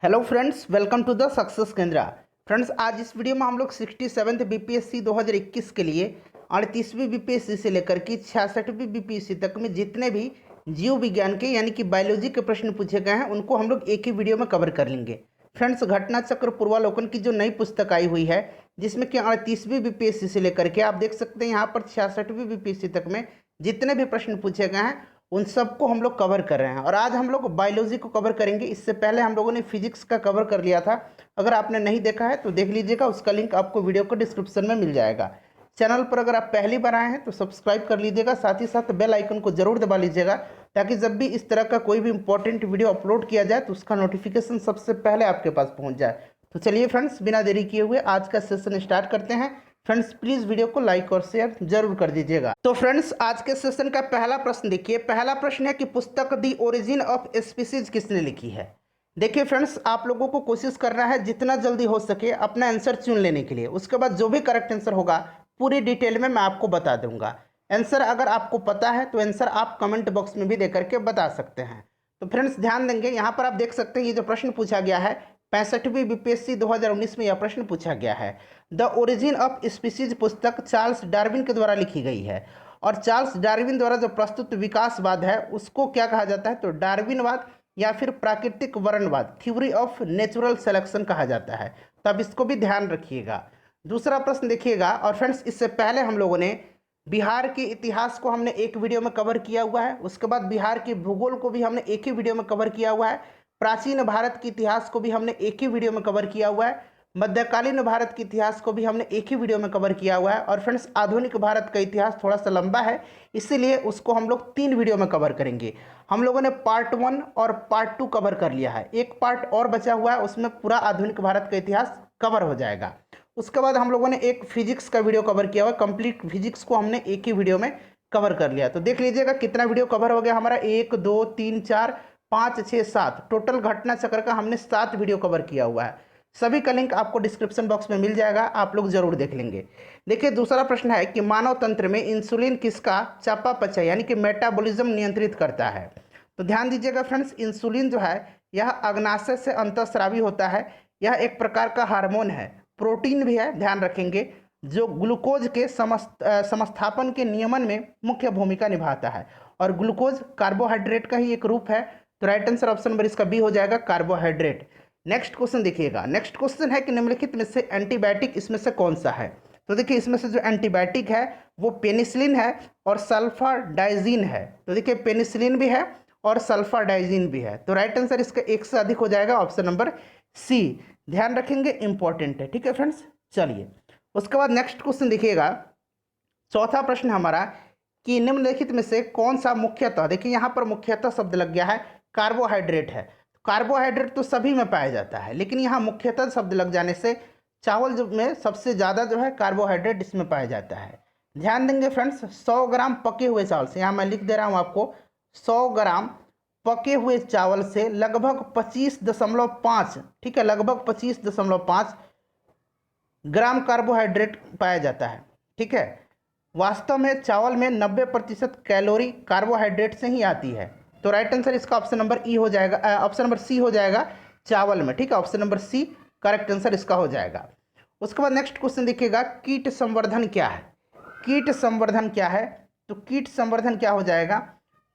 Hello friends, welcome to the success Kendra. Friends, आज इस video में हम लोग 67th बीपीएससी 2021 के लिए 38वीं बीपीएससी से लेकर के 66वीं बीपीएससी तक में जितने भी जीव विज्ञान के यानी कि बायोलॉजी के प्रश्न पूछे गए हैं उनको हम लोग एक ही वीडियो में कवर कर लेंगे। फ्रेंड्स, घटना चक्र पूर्वालोकन की जो नई पुस्तक आई हुई है जिसमें कि 38वीं बीपीएससी से लेकर के आप देख सकते हैं यहाँ पर 66वीं बीपीएससी तक में जितने भी प्रश्न पूछे गए हैं उन सबको हम लोग कवर कर रहे हैं। और आज हम लोग बायोलॉजी को कवर करेंगे। इससे पहले हम लोगों ने फिजिक्स का कवर कर लिया था। अगर आपने नहीं देखा है तो देख लीजिएगा, उसका लिंक आपको वीडियो को डिस्क्रिप्शन में मिल जाएगा। चैनल पर अगर आप पहली बार आए हैं तो सब्सक्राइब कर लीजिएगा, साथ ही साथ बेल आइकन को जरूर दबा लीजिएगा ताकि जब भी इस तरह का कोई भी इंपॉर्टेंट वीडियो अपलोड किया जाए तो उसका नोटिफिकेशन सबसे पहले आपके पास पहुंच जाए। तो चलिए फ्रेंड्स, बिना देरी किए हुए आज का सेशन स्टार्ट करते हैं। फ्रेंड्स, प्लीज वीडियो को लाइक और शेयर जरूर कर दीजिएगा। तो फ्रेंड्स, आज के सेशन का पहला प्रश्न देखिए। पहला प्रश्न है कि पुस्तक दी ओरिजिन ऑफ स्पीसीज किसने लिखी है। देखिए फ्रेंड्स, आप लोगों को कोशिश करना है जितना जल्दी हो सके अपना आंसर चुन लेने के लिए। उसके बाद जो भी करेक्ट आंसर होगा पूरी डिटेल में मैं आपको बता दूंगा। आंसर अगर आपको पता है तो आंसर आप कमेंट बॉक्स में भी दे करके बता सकते हैं। तो फ्रेंड्स, ध्यान देंगे, यहाँ पर आप देख सकते हैं ये जो प्रश्न पूछा गया है 65वीं बीपीएससी 2019 में यह प्रश्न पूछा गया है। द ओरिजिन ऑफ स्पीसीज पुस्तक चार्ल्स डार्विन के द्वारा लिखी गई है। और चार्ल्स डार्विन द्वारा जो प्रस्तुत विकासवाद है उसको क्या कहा जाता है, तो डार्विनवाद या फिर प्राकृतिक वर्णवाद, थ्योरी ऑफ नेचुरल सिलेक्शन कहा जाता है। तो अब इसको भी ध्यान रखिएगा। दूसरा प्रश्न देखिएगा। और फ्रेंड्स, इससे पहले हम लोगों ने बिहार के इतिहास को हमने एक वीडियो में कवर किया हुआ है। उसके बाद बिहार के भूगोल को भी हमने एक ही वीडियो में कवर किया हुआ है। प्राचीन भारत के इतिहास को भी हमने एक ही वीडियो में कवर किया हुआ है। मध्यकालीन भारत के इतिहास को भी हमने एक ही वीडियो में कवर किया हुआ है। और फ्रेंड्स, आधुनिक भारत का इतिहास थोड़ा सा लंबा है, इसीलिए उसको हम लोग 3 वीडियो में कवर करेंगे। हम लोगों ने पार्ट 1 और पार्ट 2 कवर कर लिया है, एक पार्ट और बचा हुआ है, उसमें पूरा आधुनिक भारत का इतिहास कवर हो जाएगा। उसके बाद हम लोगों ने एक फिजिक्स का वीडियो कवर किया हुआ, कंप्लीट फिजिक्स को हमने एक ही वीडियो में कवर कर लिया। तो देख लीजिएगा कितना वीडियो कवर हो गया हमारा, 1 2 3 4 5 6 7, टोटल घटना चक्र का हमने 7 वीडियो कवर किया हुआ है। सभी का लिंक आपको डिस्क्रिप्शन बॉक्स में मिल जाएगा, आप लोग जरूर देख लेंगे। देखिए, दूसरा प्रश्न है कि मानव तंत्र में इंसुलिन किसका चयापचय यानी कि मेटाबॉलिज्म नियंत्रित करता है। तो ध्यान दीजिएगा फ्रेंड्स, इंसुलिन जो है यह अग्नाशय से अंतःस्रावी होता है। यह एक प्रकार का हार्मोन है, प्रोटीन भी है, ध्यान रखेंगे, जो ग्लूकोज के समस्थापन के नियमन में मुख्य भूमिका निभाता है। और ग्लूकोज कार्बोहाइड्रेट का ही एक रूप है। तो राइट आंसर ऑप्शन नंबर इसका बी हो जाएगा, कार्बोहाइड्रेट। नेक्स्ट क्वेश्चन देखिएगा। नेक्स्ट क्वेश्चन है कि निम्नलिखित में से एंटीबायोटिक इसमें से कौन सा है। तो देखिए, इसमें से जो एंटीबायोटिक है वो पेनिसिलिन है और सल्फाडाइजिन है। तो देखिए, पेनिसिलिन भी है और सल्फाडाइजिन भी है। तो राइट आंसर इसका एक से अधिक हो जाएगा, ऑप्शन नंबर सी। ध्यान रखेंगे, इंपॉर्टेंट है। ठीक है फ्रेंड्स, चलिए उसके बाद नेक्स्ट क्वेश्चन देखिएगा। चौथा प्रश्न हमारा कि निम्नलिखित में से कौन सा मुख्यतः, देखिए यहाँ पर मुख्यतः शब्द लग गया है, कार्बोहाइड्रेट है। कार्बोहाइड्रेट तो सभी में पाया जाता है, लेकिन यहाँ मुख्यतः शब्द लग जाने से चावल जो में सबसे ज़्यादा जो है कार्बोहाइड्रेट इसमें पाया जाता है। ध्यान देंगे फ्रेंड्स, 100 ग्राम पके हुए चावल से, यहाँ मैं लिख दे रहा हूँ आपको, 100 ग्राम पके हुए चावल से लगभग 25.5, ठीक है, लगभग 25.5 ग्राम कार्बोहाइड्रेट पाया जाता है। ठीक है, वास्तव में चावल में 90% कैलोरी कार्बोहाइड्रेट से ही आती है। तो राइट आंसर इसका ऑप्शन नंबर ई हो जाएगा, ऑप्शन नंबर सी हो जाएगा, चावल में। ठीक है, option number C correct answer इसका हो जाएगा। उसके बाद नेक्स्ट क्वेश्चन देखिएगा, कीट संवर्धन क्या है। कीट संवर्धन क्या है, तो कीट संवर्धन क्या हो जाएगा,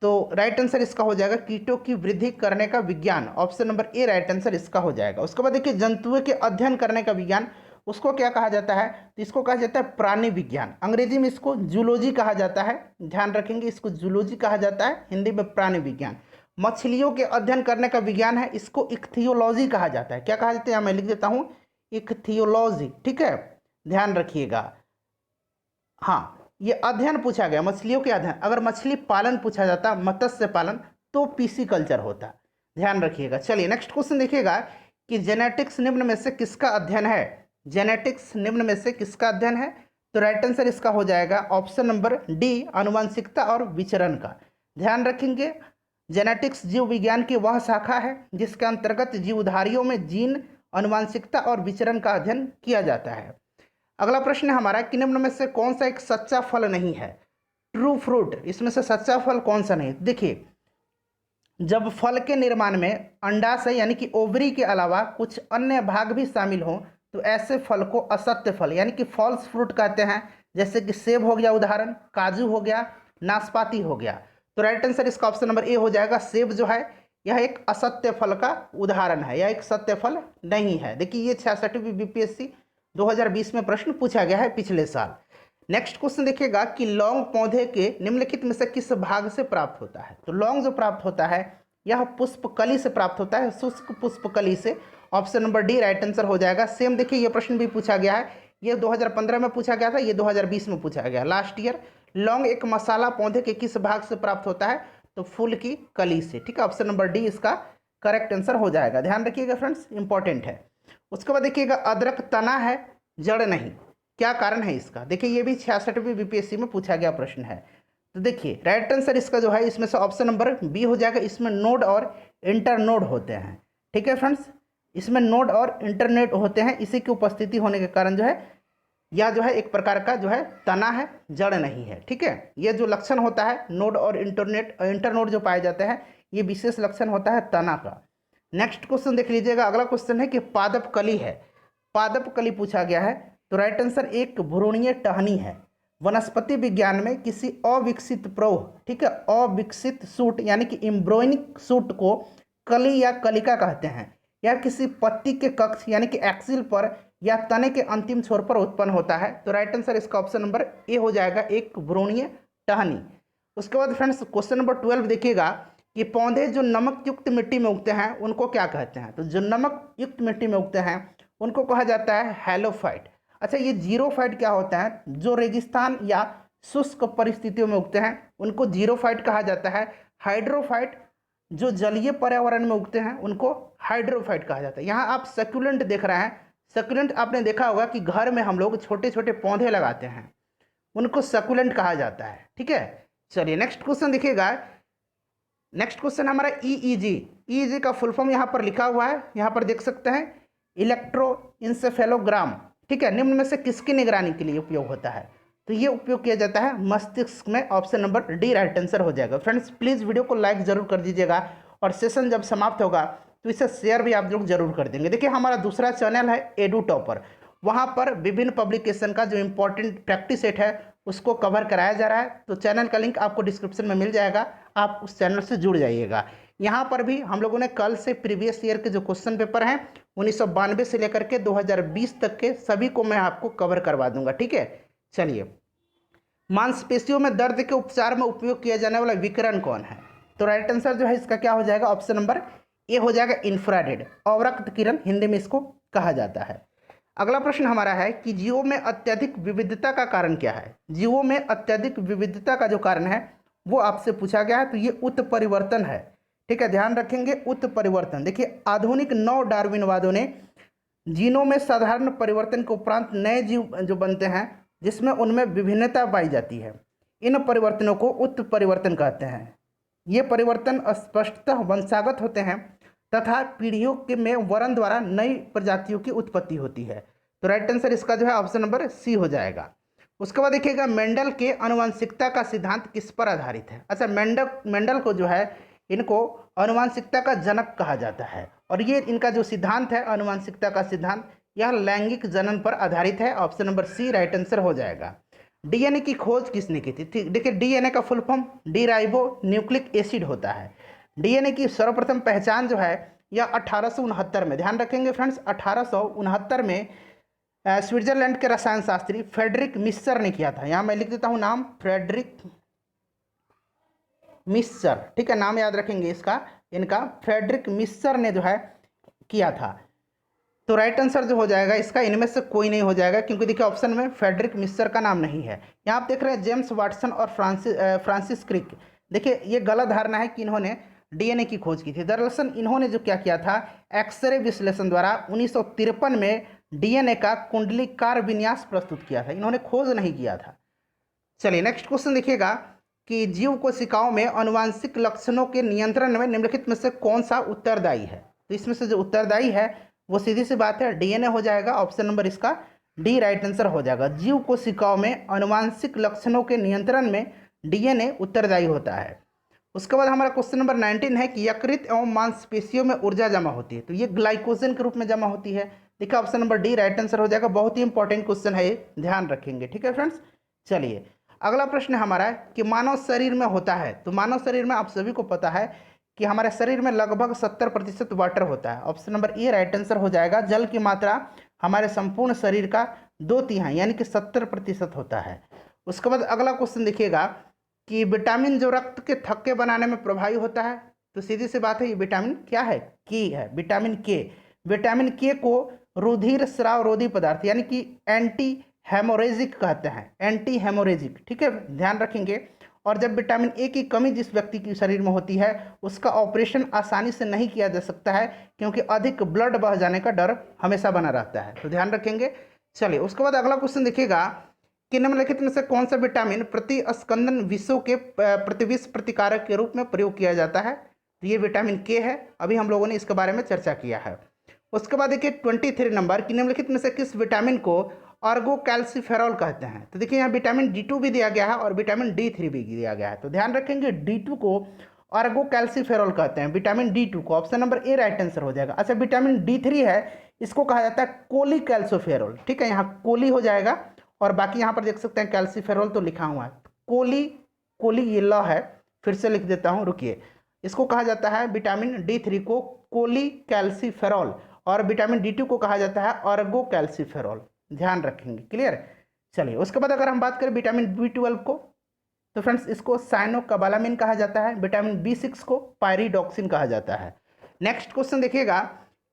तो राइट आंसर इसका हो जाएगा कीटों की वृद्धि करने का विज्ञान, option number A right answer इसका हो जाएगा। उसके बाद देखिए, जंतुओं के अध्ययन करने का विज्ञान, उसको क्या कहा जाता है, तो इसको कहा जाता है प्राणी विज्ञान। अंग्रेजी में इसको जूलॉजी कहा जाता है, ध्यान रखेंगे, इसको जूलॉजी कहा जाता है, हिंदी में प्राणी विज्ञान। मछलियों के अध्ययन करने का विज्ञान है, इसको इक्थियोलॉजी कहा जाता है। क्या कहा जाता है, मैं लिख देता हूँ, इक्थियोलॉजी। ठीक है, ध्यान रखिएगा। हाँ, ये अध्ययन पूछा गया, मछलियों के अध्ययन। अगर मछली पालन पूछा जाता, मत्स्य पालन, तो पीसी कल्चर होता। ध्यान रखिएगा। चलिए नेक्स्ट क्वेश्चन देखिएगा कि जेनेटिक्स निम्न में से किसका अध्ययन है। जेनेटिक्स निम्न में से किसका अध्ययन है, तो राइट आंसर इसका हो जाएगा ऑप्शन नंबर डी, आनुवंशिकता और विचरण का। ध्यान रखेंगे, जेनेटिक्स जीव विज्ञान की वह शाखा है जिसके अंतर्गत जीवधारियों में जीन, आनुवंशिकता और विचरण का अध्ययन किया जाता है। अगला प्रश्न है हमारा कि निम्न में से कौन सा एक सच्चा फल नहीं है, ट्रू फ्रूट, इसमें से सच्चा फल कौन सा नहीं। देखिए, जब फल के निर्माण में अंडाशय यानी कि ओवरी के अलावा कुछ अन्य भाग भी शामिल हों तो ऐसे फल को असत्य फल यानी कि फॉल्स फ्रूट कहते हैं। जैसे कि सेब हो गया उदाहरण, काजू हो गया, नाशपाती हो गया। तो राइट आंसर इसका ऑप्शन नंबर ए हो जाएगा। सेब जो है यह एक असत्य फल का उदाहरण है, यह एक सत्य फल नहीं है। देखिए ये 66वीं बीपीएससी 2020 में प्रश्न पूछा गया है पिछले साल। नेक्स्ट क्वेश्चन देखिएगा कि लौंग पौधे के निम्नलिखित में से किस भाग से प्राप्त होता है। तो लौंग जो प्राप्त होता है यह पुष्पकली से प्राप्त होता है, शुष्क पुष्पकली से। Option number D right answer हो जाएगा। सेम देखिए ये प्रश्न भी पूछा गया है, ये 2015 में पूछा गया था, ये 2020 में पूछा गया लास्ट ईयर। लौंग एक मसाला पौधे के किस भाग से प्राप्त होता है, तो फूल की कली से। ठीक है, ऑप्शन नंबर डी इसका करेक्ट आंसर हो जाएगा। ध्यान रखिएगा फ्रेंड्स, इंपॉर्टेंट है। उसके बाद देखिएगा अदरक तना है जड़ नहीं, क्या कारण है इसका। देखिए ये भी 66वीं बीपीएससी में पूछा गया प्रश्न है। तो देखिए राइट आंसर इसका जो है इसमें से ऑप्शन नंबर बी हो जाएगा। इसमें नोड और इंटरनोड होते हैं। ठीक है फ्रेंड्स, इसमें नोड और इंटरनेट होते हैं, इसी की उपस्थिति होने के कारण जो है यह जो है एक प्रकार का जो है तना है, जड़ नहीं है। ठीक है, ये जो लक्षण होता है नोड और इंटरनोड जो पाए जाते हैं, ये विशेष लक्षण होता है तना का। नेक्स्ट क्वेश्चन देख लीजिएगा, अगला क्वेश्चन है कि पादप कली है, पादप कली पूछा गया है। तो राइट आंसर एक भ्रूणीय टहनी है। वनस्पति विज्ञान में किसी अविकसित प्रौढ़, ठीक है, अविकसित सूट यानी कि एम्ब्रियोनिक सूट को कली या कलिका कहते हैं। यह किसी पत्ती के कक्ष यानी कि एक्सिल पर या तने के अंतिम छोर पर उत्पन्न होता है। तो राइट आंसर इसका ऑप्शन नंबर ए हो जाएगा, एक भ्रूणीय टहनी। उसके बाद फ्रेंड्स क्वेश्चन नंबर 12 देखिएगा कि पौधे जो नमक युक्त मिट्टी में उगते हैं उनको क्या कहते हैं। तो जो नमक युक्त मिट्टी में उगते हैं उनको कहा जाता है हैलोफाइट। अच्छा, ये जीरोफाइट क्या होता है, जो रेगिस्तान या शुष्क परिस्थितियों में उगते हैं उनको जीरोफाइट कहा जाता है। हाइड्रोफाइट जो जलीय पर्यावरण में उगते हैं उनको हाइड्रोफाइट कहा जाता है। यहाँ आप सक्यूलेंट देख रहे हैं, सक्यूलेंट आपने देखा होगा कि घर में हम लोग छोटे छोटे पौधे लगाते हैं, उनको सक्यूलेंट कहा जाता है। ठीक है, चलिए नेक्स्ट क्वेश्चन देखिएगा। नेक्स्ट क्वेश्चन हमारा ईईजी, ईईजी का फुल फॉर्म यहाँ पर लिखा हुआ है, यहाँ पर देख सकते हैं, इलेक्ट्रोइंसेफेलोग्राम। ठीक है, निम्न में से किसकी निगरानी के लिए उपयोग होता है। तो ये उपयोग किया जाता है मस्तिष्क में। Option number D right answer हो जाएगा। फ्रेंड्स प्लीज़ वीडियो को लाइक जरूर कर दीजिएगा और सेशन जब समाप्त होगा तो इसे शेयर भी आप लोग जरूर कर देंगे। देखिए हमारा दूसरा चैनल है एडू टॉपर, वहाँ पर विभिन्न पब्लिकेशन का जो इम्पोर्टेंट प्रैक्टिस सेट है उसको कवर कराया जा रहा है। तो चैनल का लिंक आपको डिस्क्रिप्शन में मिल जाएगा, आप उस चैनल से जुड़ जाइएगा। यहाँ पर भी हम लोगों ने कल से प्रीवियस ईयर के जो क्वेश्चन पेपर हैं 1992 से लेकर के 2020 तक के सभी को मैं आपको कवर करवा दूंगा। ठीक है, चलिए मांसपेशियों में दर्द के उपचार में उपयोग किया जाने वाला विकिरण कौन है। तो राइट आंसर जो है इसका क्या हो जाएगा, ऑप्शन नंबर ए हो जाएगा, इंफ्रारेड, अवरक्त किरण हिंदी में इसको कहा जाता है। अगला प्रश्न हमारा है कि जीवों में अत्यधिक विविधता का कारण क्या है। जीवों में अत्यधिक विविधता का जो कारण है वो आपसे पूछा गया है। तो ये उत्परिवर्तन है। ठीक है, ध्यान रखेंगे, उत्परिवर्तन। देखिए आधुनिक नव डार्विनवादियों ने जीनों में साधारण परिवर्तन के उपरांत नए जीव जो बनते हैं जिसमें उनमें विभिन्नता पाई जाती है, इन परिवर्तनों को उत्परिवर्तन कहते हैं। ये परिवर्तन स्पष्टतः वंशागत होते हैं तथा पीढ़ियों के में वर्ण द्वारा नई प्रजातियों की उत्पत्ति होती है। तो राइट आंसर इसका जो है ऑप्शन नंबर सी हो जाएगा। उसके बाद देखिएगा मेंडल के आनुवंशिकता का सिद्धांत किस पर आधारित है। अच्छा, मेंडल को जो है इनको आनुवंशिकता का जनक कहा जाता है और ये इनका जो सिद्धांत है आनुवंशिकता का सिद्धांत, यह लैंगिक जनन पर आधारित है। Option number C right answer हो जाएगा। डीएनए की खोज किसने की थी। ठीक, देखिए डीएनए का फुल फॉर्म डीराइबो न्यूक्लिक एसिड होता है। डीएनए की सर्वप्रथम पहचान जो है यह 1869 में, ध्यान रखेंगे फ्रेंड्स, 1869 में स्विट्जरलैंड के रसायन शास्त्री फ्रेडरिक मिस्चर ने किया था। यहाँ मैं लिख देता हूँ नाम, फ्रेडरिक मिस्चर। ठीक है, नाम याद रखेंगे इसका, इनका फ्रेडरिक मिस्चर ने जो है किया था। तो राइट आंसर जो हो जाएगा इसका इनमें से कोई नहीं हो जाएगा, क्योंकि देखिए ऑप्शन में फ्रेडरिक मिस्चर का नाम नहीं है। यहाँ आप देख रहे हैं जेम्स वाटसन और फ्रांसिस क्रिक। देखिए ये गलत धारणा है कि इन्होंने डीएनए की खोज की थी। दरअसल इन्होंने जो क्या किया था, एक्सरे विश्लेषण द्वारा 1953 में डीएनए का कुंडलीकार विन्यास प्रस्तुत किया था, इन्होंने खोज नहीं किया था। चलिए नेक्स्ट क्वेश्चन देखिएगा कि जीव कोशिकाओं में आनुवांशिक लक्षणों के नियंत्रण में निम्नलिखित में से कौन सा उत्तरदायी है। तो इसमें से जो उत्तरदायी है वो सीधी सी बात है डीएनए हो जाएगा। ऑप्शन नंबर इसका डी राइट आंसर हो जाएगा। जीव कोशिकाओं में आनुवांशिक लक्षणों के नियंत्रण में डीएनए उत्तरदायी होता है। उसके बाद हमारा क्वेश्चन नंबर 19 है कि यकृत एवं मांसपेशियों में ऊर्जा जमा होती है, तो ये ग्लाइकोजन के रूप में जमा होती है। देखिए option number D right answer हो जाएगा। बहुत ही इंपॉर्टेंट क्वेश्चन है ये, ध्यान रखेंगे। ठीक है फ्रेंड्स, चलिए अगला प्रश्न हमारा है कि मानव शरीर में होता है, तो मानव शरीर में आप सभी को पता है कि हमारे शरीर में लगभग 70% वाटर होता है। Option number A right answer हो जाएगा। जल की मात्रा हमारे संपूर्ण शरीर का 2/3 यानी कि 70% होता है। उसके बाद अगला क्वेश्चन देखिएगा कि विटामिन जो रक्त के थक्के बनाने में प्रभावी होता है, तो सीधी सी बात है ये विटामिन क्या है, के है, विटामिन के। विटामिन के को रुधिर स्राव रोधी पदार्थ यानी कि एंटी हेमोरेजिक कहते हैं, एंटी हेमोरेजिक। ठीक है, ध्यान रखेंगे। और जब विटामिन ए की कमी जिस व्यक्ति के शरीर में होती है उसका ऑपरेशन आसानी से नहीं किया जा सकता है, क्योंकि अधिक ब्लड बह जाने का डर हमेशा बना रहता है, तो ध्यान रखेंगे। चलिए उसके बाद अगला क्वेश्चन देखिएगा कि निम्नलिखित में से कौन सा विटामिन प्रतिस्पंदन विषों के प्रतिविष प्रतिकारक के रूप में प्रयोग किया जाता है, तो ये विटामिन के है। अभी हम लोगों ने इसके बारे में चर्चा किया है। उसके बाद देखिए 23 नंबर कि निम्नलिखित में से किस विटामिन को ऑर्गोकैल्सिफेरॉल कहते हैं, तो देखिए यहाँ विटामिन D2 भी दिया गया है और विटामिन D3 भी दिया गया है, तो ध्यान रखेंगे D2 को ऑर्गोकैल्सिफेरॉल कहते हैं, विटामिन D2 को। Option number A right answer हो जाएगा। अच्छा विटामिन D3 है, इसको कहा जाता है कोलीकैल्सिफेरॉल। ठीक है, यहाँ कोली हो जाएगा और बाकी यहाँ पर देख सकते हैं कैल्सिफेरॉल तो लिखा हुआ है, कोली ये ल है, फिर से लिख देता हूँ, रुकिए। इसको कहा जाता है विटामिन D3 को कोलीकैल्सिफेरॉल और विटामिन D2 को कहा जाता है ऑर्गोकैल्सिफेरॉल, ध्यान रखेंगे। क्लियर, चलिए उसके बाद अगर हम बात करें विटामिन B12 को, तो फ्रेंड्स इसको साइनोकोबालामिन कहा जाता है। विटामिन B6 को पायरिडॉक्सिन कहा जाता है। नेक्स्ट क्वेश्चन देखिएगा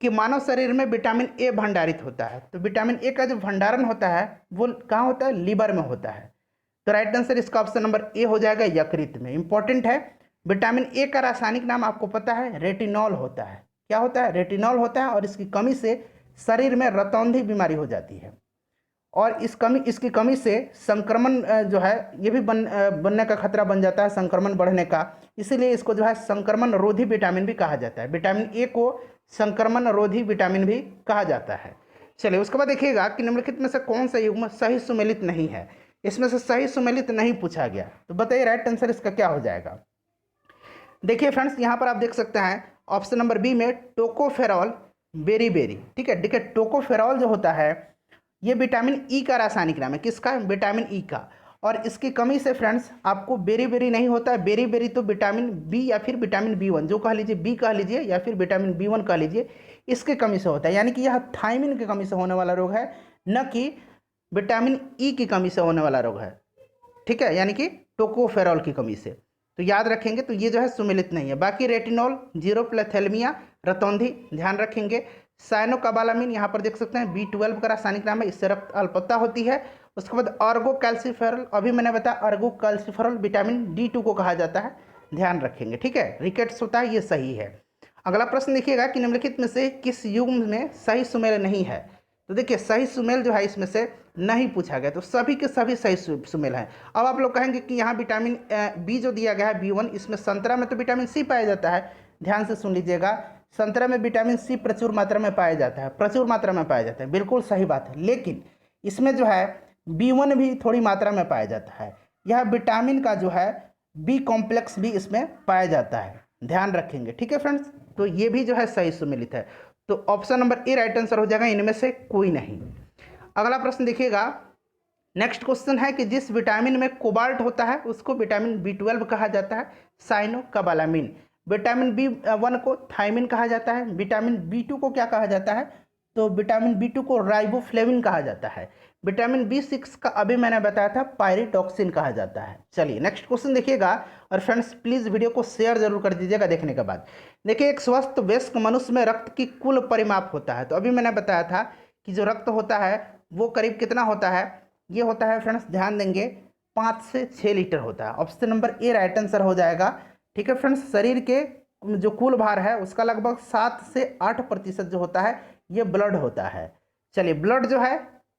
कि मानव शरीर में विटामिन ए भंडारित होता है, तो विटामिन ए का जो भंडारण होता है वो कहाँ होता है, लीवर में होता है, तो राइट आंसर इसका ऑप्शन नंबर ए हो जाएगा, यकृत में। इंपॉर्टेंट है, विटामिन ए का रासायनिक नाम आपको पता है, रेटिनॉल होता है। क्या होता है, रेटिनॉल होता है, और इसकी कमी से शरीर में रतौंधी बीमारी हो जाती है, और इसकी कमी से संक्रमण जो है ये भी बनने का खतरा बन जाता है, संक्रमण बढ़ने का। इसीलिए इसको जो है संक्रमण रोधी विटामिन भी कहा जाता है। विटामिन ए को संक्रमण रोधी विटामिन भी कहा जाता है। चलिए उसके बाद देखिएगा कि निम्नलिखित में से कौन सा युग्म सही सुमेलित नहीं है, इसमें से सही सुमेलित नहीं पूछा गया, तो बताइए राइट आंसर इसका क्या हो जाएगा। देखिए फ्रेंड्स यहाँ पर आप देख सकते हैं ऑप्शन नंबर बी में टोकोफेरॉल बेरीबेरी। ठीक है, देखिए टोकोफेरॉल जो होता है ये विटामिन ई का रासायनिक नाम है। किसका, विटामिन ई का। और इसकी कमी से फ्रेंड्स आपको बेरीबेरी नहीं होता है। बेरीबेरी तो विटामिन बी या फिर विटामिन B1 जो कह लीजिए, बी कह लीजिए या फिर विटामिन B1 कह लीजिए, इसके कमी से होता है। यानी कि यह थायमिन की कमी से होने वाला रोग है, न कि विटामिन ई की कमी से होने वाला रोग है। ठीक है, यानी कि टोकोफेरॉल की कमी से, तो याद रखेंगे। तो ये जो है सुमेलित नहीं है। बाकी रेटिनॉल, जीरोप्लेथेलमिया, रतौंधी, ध्यान रखेंगे। साइनोकोबालामिन यहाँ पर देख सकते हैं B12 का रासायनिक नाम है, इससे रक्त अल्पता होती है। उसके बाद ऑर्गोकैल्सिफेरॉल, अभी मैंने बताया ऑर्गोकैल्सिफेरॉल विटामिन D2 को कहा जाता है, ध्यान रखेंगे। ठीक है, रिकेट्स होता है, ये सही है। अगला प्रश्न देखिएगा कि निम्नलिखित में से किस युग्म में सही सुमेल नहीं है, तो देखिए सही सुमेल जो है इसमें से नहीं पूछा गया, तो सभी के सभी सही सुमेल हैं। अब आप लोग कहेंगे कि यहाँ विटामिन बी जो दिया गया है B1, इसमें संतरा में तो विटामिन सी पाया जाता है। ध्यान से सुन लीजिएगा, संतरा में विटामिन सी प्रचुर मात्रा में पाया जाता है, प्रचुर मात्रा में पाया जाता है, बिल्कुल सही बात है। लेकिन इसमें जो है B1 भी थोड़ी मात्रा में पाया जाता है। यह विटामिन का जो है बी कॉम्प्लेक्स भी इसमें पाया जाता है, ध्यान रखेंगे। ठीक है फ्रेंड्स, तो ये भी जो है सही सुमेलित है, तो option number A right answer हो जाएगा, इनमें से कोई नहीं। अगला प्रश्न देखिएगा, नेक्स्ट क्वेश्चन है कि जिस विटामिन में कोबाल्ट होता है उसको विटामिन B12 कहा जाता है, साइनोकोबालामिन। विटामिन B1 को थायमिन कहा जाता है। विटामिन B2 को क्या कहा जाता है, तो विटामिन B2 को राइबोफ्लेविन कहा जाता है। विटामिन B6 का अभी मैंने बताया था पायरिटॉक्सिन कहा जाता है। चलिए नेक्स्ट क्वेश्चन देखिएगा, और फ्रेंड्स प्लीज़ वीडियो को शेयर जरूर कर दीजिएगा देखने के बाद। देखिए एक स्वस्थ वयस्क मनुष्य में रक्त की कुल परिमाप होता है, तो अभी मैंने बताया था कि जो रक्त होता है वो करीब कितना होता है, ये होता है फ्रेंड्स ध्यान देंगे 5 से 6 लीटर होता है। Option number A right answer हो जाएगा। ठीक है फ्रेंड्स, शरीर के जो कुल भार है उसका लगभग 7 से 8% जो होता है ये ब्लड होता है। चलिए ब्लड जो है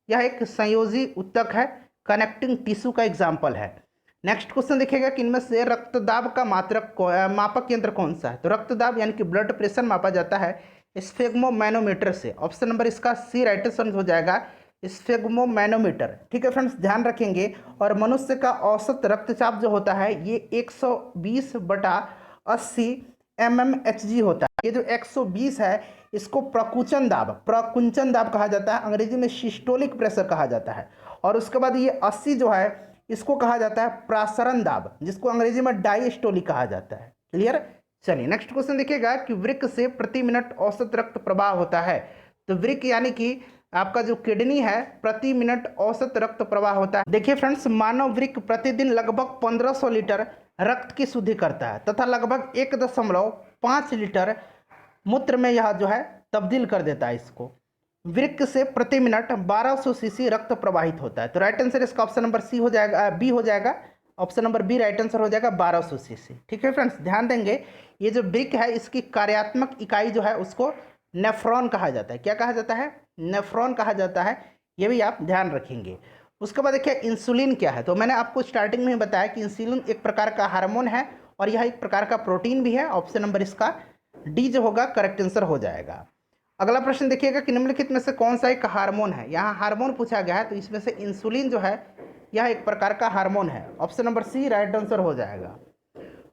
यह एक संयोजी ऊतक है, कनेक्टिंग टिश्यू का एग्जाम्पल है। नेक्स्ट क्वेश्चन देखिएगा कि इनमें से रक्तदाब का मापक यंत्र कौन सा है, तो रक्तदाब यानी कि ब्लड प्रेशर मापा जाता है स्फेग्मोमैनोमीटर से। ऑप्शन नंबर इसका सी राइट आंसर हो जाएगा, स्फेग्मोमैनोमीटर। ठीक है फ्रेंड्स, ध्यान रखेंगे। और मनुष्य का औसत रक्तचाप जो होता है ये 120/80 mmHg होता है। ये जो 120 है इसको प्रकुंचन दाब कहा जाता है, अंग्रेजी में सिस्टोलिक प्रेशर कहा जाता है। और उसके बाद ये 80 जो है इसको कहा जाता है प्रासरण दाब, जिसको अंग्रेजी में डायस्टोलिक कहा जाता है। क्लियर। चलिए नेक्स्ट क्वेश्चन देखिएगा कि वृक्क से प्रति मिनट औसत रक्त प्रवाह होता है। तो वृक्क यानी कि आपका जो किडनी है, प्रति मिनट औसत रक्त प्रवाह होता है। देखिए फ्रेंड्स, मानव वृक्क प्रतिदिन लगभग 1500 लीटर रक्त की शुद्धि करता है तथा लगभग 1.5 लीटर मूत्र में यह जो है तब्दील कर देता है इसको। वृक्क से प्रति मिनट 1200 सीसी रक्त प्रवाहित होता है। तो राइट आंसर इसका ऑप्शन नंबर सी हो जाएगा, बी हो जाएगा। Option number B right answer हो जाएगा 1200 सीसी। ठीक है फ्रेंड्स, ध्यान देंगे। ये जो वृक्क है इसकी कार्यात्मक इकाई जो है उसको नेफ्रॉन कहा जाता है। क्या कहा जाता है? नेफ्रॉन कहा जाता है। ये भी आप ध्यान रखेंगे। उसके बाद देखिए इंसुलिन क्या है। तो मैंने आपको स्टार्टिंग में बताया कि इंसुलिन एक प्रकार का हार्मोन है और यह एक प्रकार का प्रोटीन भी है। ऑप्शन नंबर इसका डी जो होगा करेक्ट आंसर हो जाएगा। अगला प्रश्न देखिएगा कि निम्नलिखित में से कौन सा एक हार्मोन है। यहाँ हार्मोन पूछा गया है, तो इसमें से इंसुलिन जो है यह एक प्रकार का हार्मोन है। Option number C right answer हो जाएगा।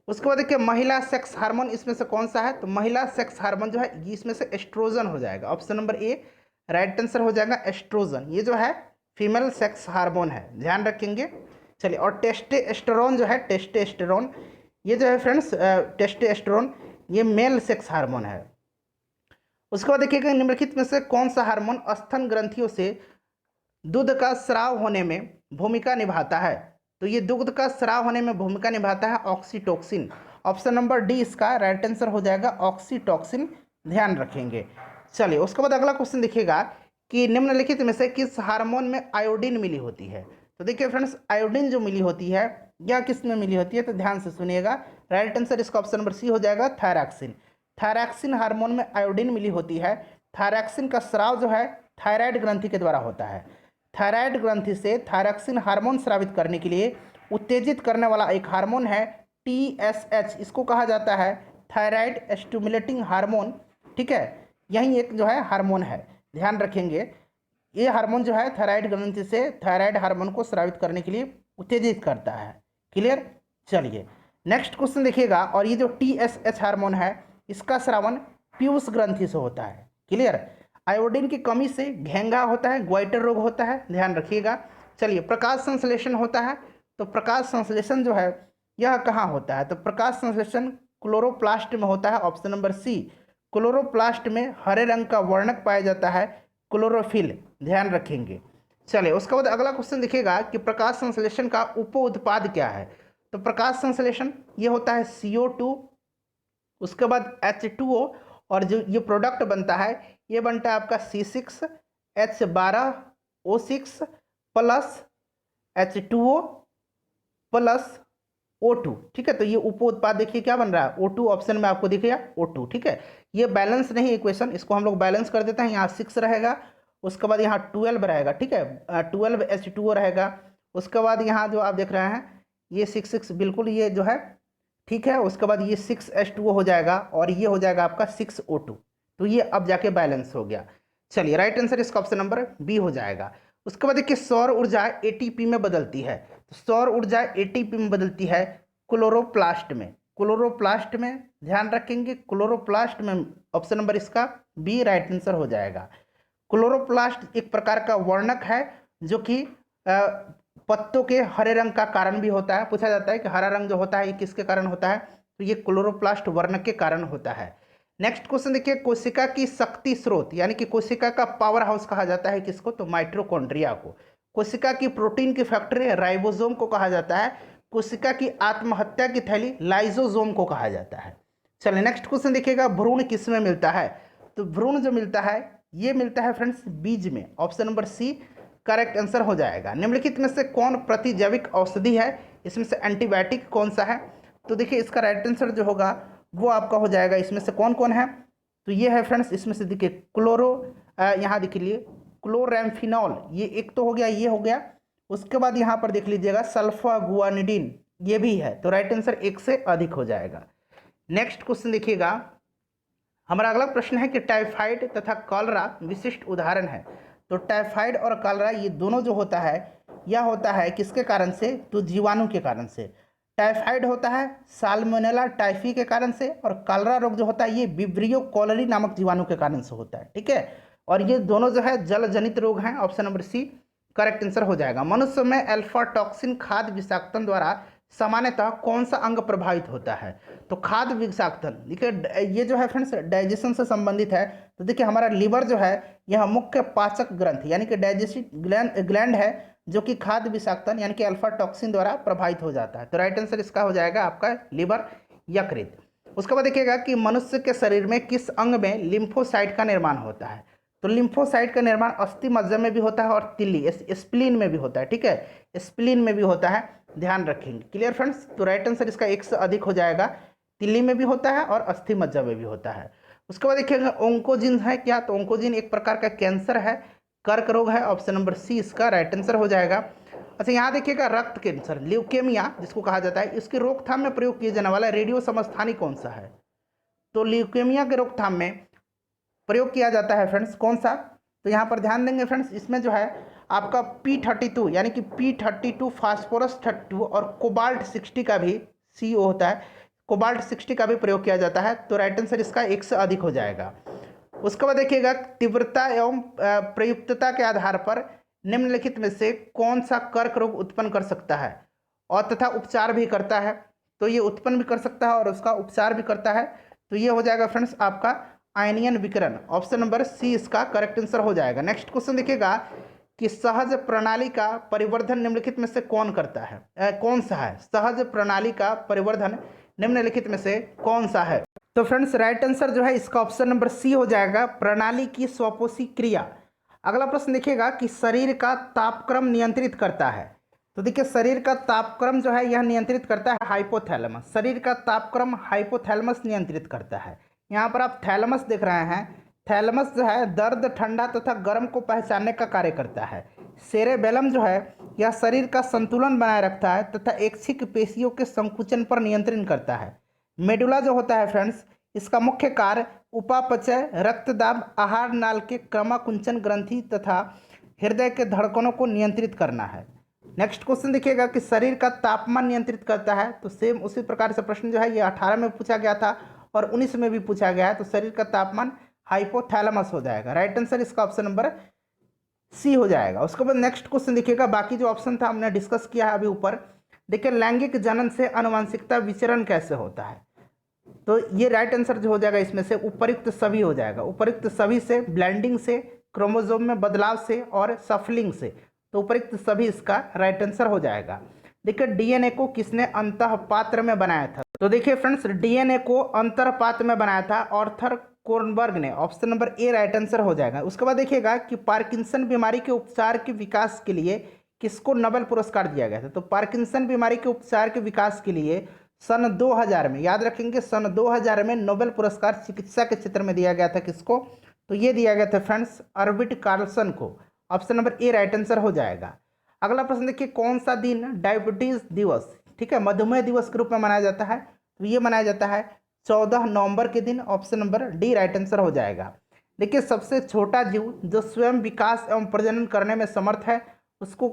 उसके बाद देखिए महिला सेक्स हार्मोन इसमें से कौन सा है। तो महिला सेक्स हार्मोन जो है इसमें से एस्ट्रोजन हो जाएगा। Option number A right answer हो जाएगा एस्ट्रोजन। ये जो है फीमेल सेक्स हार्मोन है, ध्यान रखेंगे। चलिए, और टेस्टोस्टेरोन जो है, टेस्टोस्टेरोन ये जो है फ्रेंड्स, टेस्टोस्टेरोन ये मेल सेक्स हार्मोन है। उसके बाद देखिएगा निम्नलिखित में से कौन सा हार्मोन स्तन ग्रंथियों से दूध का स्राव होने में भूमिका निभाता है। तो ये दूध का स्राव होने में भूमिका निभाता है ऑक्सीटोसिन। ऑप्शन नंबर डी इसका राइट आंसर हो जाएगा ऑक्सीटोसिन, ध्यान रखेंगे। चलिए, उसके बाद अगला क्वेश्चन देखिएगा कि निम्नलिखित में से किस हार्मोन में आयोडीन मिली होती है। तो देखिए फ्रेंड्स, आयोडीन जो मिली होती है यह किस में मिली होती है, तो ध्यान से सुनिएगा। राइट आंसर इसका ऑप्शन नंबर सी हो जाएगा थायरॉक्सिन। थायरॉक्सिन हार्मोन में आयोडीन मिली होती है। थायरॉक्सिन का स्राव जो है थायराइड ग्रंथि के द्वारा होता है। थायराइड ग्रंथि से थायरॉक्सिन हार्मोन स्रावित करने के लिए उत्तेजित करने वाला एक हार्मोन है TSH, इसको कहा जाता है थायराइड स्टिमुलेटिंग हार्मोन। ठीक है, यही एक जो है हार्मोन है, ध्यान रखेंगे। ये हार्मोन जो है थायराइड ग्रंथि से थायराइड हार्मोन को स्रावित करने के लिए उत्तेजित करता है। क्लियर। चलिए नेक्स्ट क्वेश्चन देखिएगा, और ये जो TSH हार्मोन है इसका स्रावन पीयूष ग्रंथि से होता है। क्लियर। आयोडीन की कमी से घेंघा होता है, ग्वाइटर रोग होता है, ध्यान रखिएगा। चलिए, प्रकाश संश्लेषण होता है। तो प्रकाश संश्लेषण जो है यह कहाँ होता है, तो प्रकाश संश्लेषण क्लोरोप्लास्ट में होता है। ऑप्शन नंबर सी, क्लोरोप्लास्ट में हरे रंग का वर्णक पाया जाता है क्लोरोफिल, ध्यान रखेंगे। चलिए, उसके बाद अगला क्वेश्चन देखिएगा कि प्रकाश संश्लेषण का उप उत्पाद क्या है। तो प्रकाश संश्लेषण ये होता है CO2, उसके बाद H2O, और जो ये प्रोडक्ट बनता है ये बनता है आपका C6H12O6 plus H2O plus O2। ठीक है, तो ये उप उत्पाद देखिए क्या बन रहा है O2, ऑप्शन में आपको दिखेगा O2। ठीक है, ये बैलेंस नहीं इक्वेशन, इसको हम लोग बैलेंस कर देते हैं। यहाँ 6 रहेगा, उसके बाद यहाँ 12 रहेगा। ठीक है, 12 H2O रहेगा। उसके बाद यहाँ जो आप देख रहे हैं ये 6 बिल्कुल ये जो है ठीक है। उसके बाद ये 6H2O हो जाएगा और ये हो जाएगा आपका 6O2। तो ये अब जाके बैलेंस हो गया। चलिए, राइट आंसर इसका ऑप्शन नंबर बी हो जाएगा। उसके बाद देखिए सौर ऊर्जा ATP में बदलती है। तो सौर ऊर्जा ATP में बदलती है क्लोरोप्लास्ट में। क्लोरोप्लास्ट में ध्यान रखेंगे, क्लोरोप्लास्ट में ऑप्शन नंबर इसका बी राइट आंसर हो जाएगा। क्लोरोप्लास्ट एक प्रकार का वर्णक है जो कि पत्तों के हरे रंग का कारण भी होता है। पूछा जाता है कि हरा रंग जो होता है ये किसके कारण होता है, तो ये क्लोरोप्लास्ट वर्णक के कारण होता है। नेक्स्ट क्वेश्चन देखिए, कोशिका की शक्ति स्रोत यानी कि कोशिका का पावर हाउस कहा जाता है किसको, तो माइटोकॉन्ड्रिया को। कोशिका की प्रोटीन की फैक्ट्री राइबोसोम को कहा जाता है। कोशिका की आत्महत्या की थैली लाइसोसोम को कहा जाता है। चलिए नेक्स्ट क्वेश्चन देखिएगा, भ्रूण किस में मिलता है। तो भ्रूण जो मिलता है ये मिलता है फ्रेंड्स बीज में। Option number C correct answer हो जाएगा। निम्नलिखित में से कौन प्रतिजैविक औषधि है, इसमें से एंटीबायोटिक कौन सा है। तो देखिए इसका राइट आंसर जो होगा वो आपका हो जाएगा, इसमें से कौन कौन है, तो ये है फ्रेंड्स, इसमें से देखिए यहाँ देख लीजिए क्लोरैम्फिनॉल, ये एक तो हो गया, ये हो गया। उसके बाद यहाँ पर देख लीजिएगा सल्फागुआनिडीन, ये भी है। तो राइट आंसर एक से अधिक हो जाएगा। नेक्स्ट क्वेश्चन देखिएगा, हमारा अगला प्रश्न है कि टाइफाइड तथा कॉलरा विशिष्ट उदाहरण है। तो टाइफाइड और कॉलरा ये दोनों जो होता है यह होता है किसके कारण से, तो जीवाणु के कारण से। टाइफाइड होता है साल्मोनेला टाइफी के कारण से, और कॉलरा रोग जो होता है ये विब्रियो कॉलरी नामक जीवाणु के कारण से होता है, ठीक है। और ये दोनों जो है जल जनित रोग हैं। Option number C correct answer हो जाएगा। मनुष्य में अल्फा टॉक्सिन खाद्य विषाक्तन द्वारा सामान्यतः कौन सा अंग प्रभावित होता है, तो खाद्य विषाक्तन। देखिए ये जो है फ्रेंड्स डाइजेशन से संबंधित है। तो देखिए हमारा लीवर जो है यह मुख्य पाचक ग्रंथ यानी कि डाइजेस्टिव ग्लैंड है जो कि खाद्य विषाक्तन यानी कि अल्फा टॉक्सिन द्वारा प्रभावित हो जाता है। तो राइट आंसर इसका हो जाएगा आपका लीवर, यकृत। उसके बाद देखिएगा कि मनुष्य के शरीर में किस अंग में लिम्फोसाइट का निर्माण होता है, तो लिम्फोसाइट का निर्माण अस्थि मज्जा में भी होता है और तिल्ली स्प्लीन में भी होता है, ठीक है, स्प्लीन में भी होता है, ध्यान रखेंगे। Clear friends. तो राइट आंसर इसका एक से अधिक हो जाएगा, तिल्ली में भी होता है और अस्थि मज्जा में भी होता है। उसके बाद देखिएगा ओंकोजिन है क्या, तो ओंकोजिन एक प्रकार का कैंसर है, कर्क रोग है। ऑप्शन नंबर सी इसका राइट आंसर हो जाएगा। अच्छा यहाँ देखिएगा रक्त कैंसर ल्यूकेमिया जिसको कहा जाता है, इसकी रोकथाम में प्रयोग किया जाने वाला रेडियो समस्थानी कौन सा है, तो ल्यूकेमिया के रोकथाम में प्रयोग किया जाता है फ्रेंड्स कौन सा, तो यहाँ पर ध्यान देंगे फ्रेंड्स इसमें जो है आपका P32 यानी कि P32 फास्फोरस 32 और कोबाल्ट 60 का भी CO होता है, कोबाल्ट 60 का भी प्रयोग किया जाता है। तो राइट आंसर इसका एक से अधिक हो जाएगा। उसके बाद देखिएगा तीव्रता एवं प्रयुक्तता के आधार पर निम्नलिखित में से कौन सा कर्क रोग उत्पन्न कर सकता है और तथा उपचार भी करता है, तो ये उत्पन्न भी कर सकता है और उसका उपचार भी करता है। तो ये हो जाएगा फ्रेंड्स आपका आयनियन विकिरण। ऑप्शन नंबर सी इसका करेक्ट आंसर हो जाएगा। नेक्स्ट क्वेश्चन देखिएगा कि सहज प्रणाली का परिवर्धन निम्नलिखित में से कौन करता है, कौन सा है, सहज प्रणाली का परिवर्धन निम्नलिखित में से कौन सा है, तो फ्रेंड्स राइट आंसर जो है इसका ऑप्शन नंबर सी हो जाएगा, प्रणाली की स्वपोषी क्रिया। अगला प्रश्न देखिएगा कि शरीर का तापक्रम नियंत्रित करता है, तो देखिए शरीर का तापक्रम जो है यह नियंत्रित करता है हाइपोथैलेमस, शरीर का तापक्रम हाइपोथैलेमस नियंत्रित करता है। यहाँ पर आप थैलेमस देख रहे हैं, थैलेमस जो है दर्द ठंडा तथा गर्म को पहचानने का कार्य करता है। सेरेबेलम जो है यह शरीर का संतुलन बनाए रखता है तथा ऐच्छिक पेशियों के संकुचन पर नियंत्रण करता है। मेडुला जो होता है फ्रेंड्स इसका मुख्य कार्य उपापचय, रक्तदाब, आहार नाल के क्रमाकुंचन ग्रंथि तथा हृदय के धड़कनों को नियंत्रित करना है। नेक्स्ट क्वेश्चन देखिएगा कि शरीर का तापमान नियंत्रित करता है, तो सेम उसी प्रकार से प्रश्न जो है ये 18 में पूछा गया था और 19 में भी पूछा गया है। तो शरीर का तापमान हाइपोथैलेमस हो जाएगा। राइट आंसर इसका ऑप्शन नंबर सी हो जाएगा। उसके बाद नेक्स्ट क्वेश्चन देखिएगा, बाकी जो ऑप्शन था हमने डिस्कस किया है अभी ऊपर। देखिए लैंगिक जनन से आनुवंशिकता विचरण कैसे होता है, तो ये राइट आंसर जो हो जाएगा इसमें से उपर्युक्त सभी हो जाएगा। उपर्युक्त सभी से, ब्लेंडिंग से, क्रोमोसोम में बदलाव से और सफलिंग से, तो उपर्युक्त सभी इसका राइट आंसर हो जाएगा। देखिए डीएनए को किसने अंतःपात्र में बनाया था, तो देखिए फ्रेंड्स डीएनए को अंतःपात्र में बनाया था ऑर्थर कोर्नबर्ग ने। Option number A right answer हो जाएगा। उसके बाद देखिएगा कि पार्किंसन बीमारी के उपचार के विकास के लिए किसको नोबेल पुरस्कार दिया गया था, तो पार्किंसन बीमारी के उपचार के विकास के लिए सन 2000 में, याद रखेंगे सन 2000 में नोबेल पुरस्कार चिकित्सा के क्षेत्र में दिया गया था किसको, तो ये दिया गया था फ्रेंड्स अर्बिट कार्लसन को। Option number A right answer हो जाएगा। अगला प्रश्न देखिए कौन सा दिन डायबिटीज दिवस, ठीक है, मधुमेह दिवस के रूप में मनाया जाता है, तो ये मनाया जाता है 14 नवंबर के दिन। Option number D right answer हो जाएगा। देखिए सबसे छोटा जीव जो स्वयं विकास एवं प्रजनन करने में समर्थ है उसको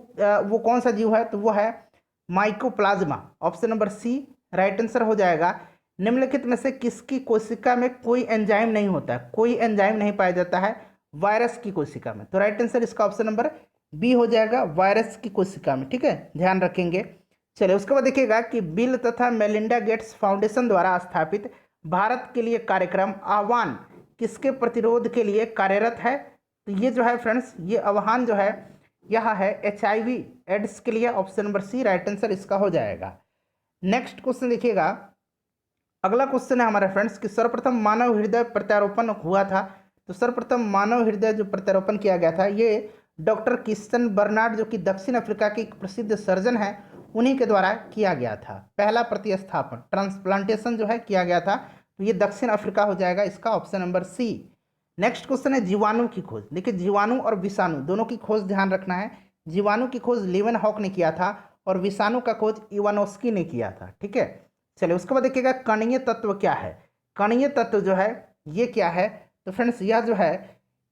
वो कौन सा जीव है, तो वो है mycoplasma. Option number C right answer हो जाएगा। निम्नलिखित में से किसकी कोशिका में कोई एंजाइम नहीं होता है, कोई एंजाइम नहीं पाया जाता है वायरस की कोशिका में, तो राइट आंसर इसका ऑप्शन नंबर बी हो जाएगा, वायरस की कोशिका में, ठीक है, ध्यान रखेंगे। चलिए उसके बाद देखिएगा कि बिल तथा मेलिंडा गेट्स फाउंडेशन द्वारा स्थापित भारत के लिए कार्यक्रम आह्वान किसके प्रतिरोध के लिए कार्यरत है, तो ये जो है फ्रेंड्स ये आह्वान जो है यह है HIV एड्स के लिए। Option number C right answer इसका हो जाएगा। नेक्स्ट क्वेश्चन देखिएगा, अगला क्वेश्चन है हमारा फ्रेंड्स कि सर्वप्रथम मानव हृदय प्रत्यारोपण हुआ था, तो सर्वप्रथम मानव हृदय जो प्रत्यारोपण किया गया था ये डॉक्टर क्रिश्चियन बर्नार्ड जो कि दक्षिण अफ्रीका के एक प्रसिद्ध सर्जन है उन्हीं के द्वारा किया गया था। पहला प्रतिस्थापन ट्रांसप्लांटेशन जो है किया गया था, तो ये दक्षिण अफ्रीका हो जाएगा, इसका option number C. Next question है जीवाणु की खोज। देखिए जीवाणु और विषाणु दोनों की खोज ध्यान रखना है। जीवाणु की खोज लीवेनहॉक ने किया था और विषाणु का खोज इवानोस्की ने किया था, ठीक है। चलिए उसके बाद देखिएगा कणीय तत्व क्या है। कणीय तत्व जो है ये क्या है, तो फ्रेंड्स यह जो है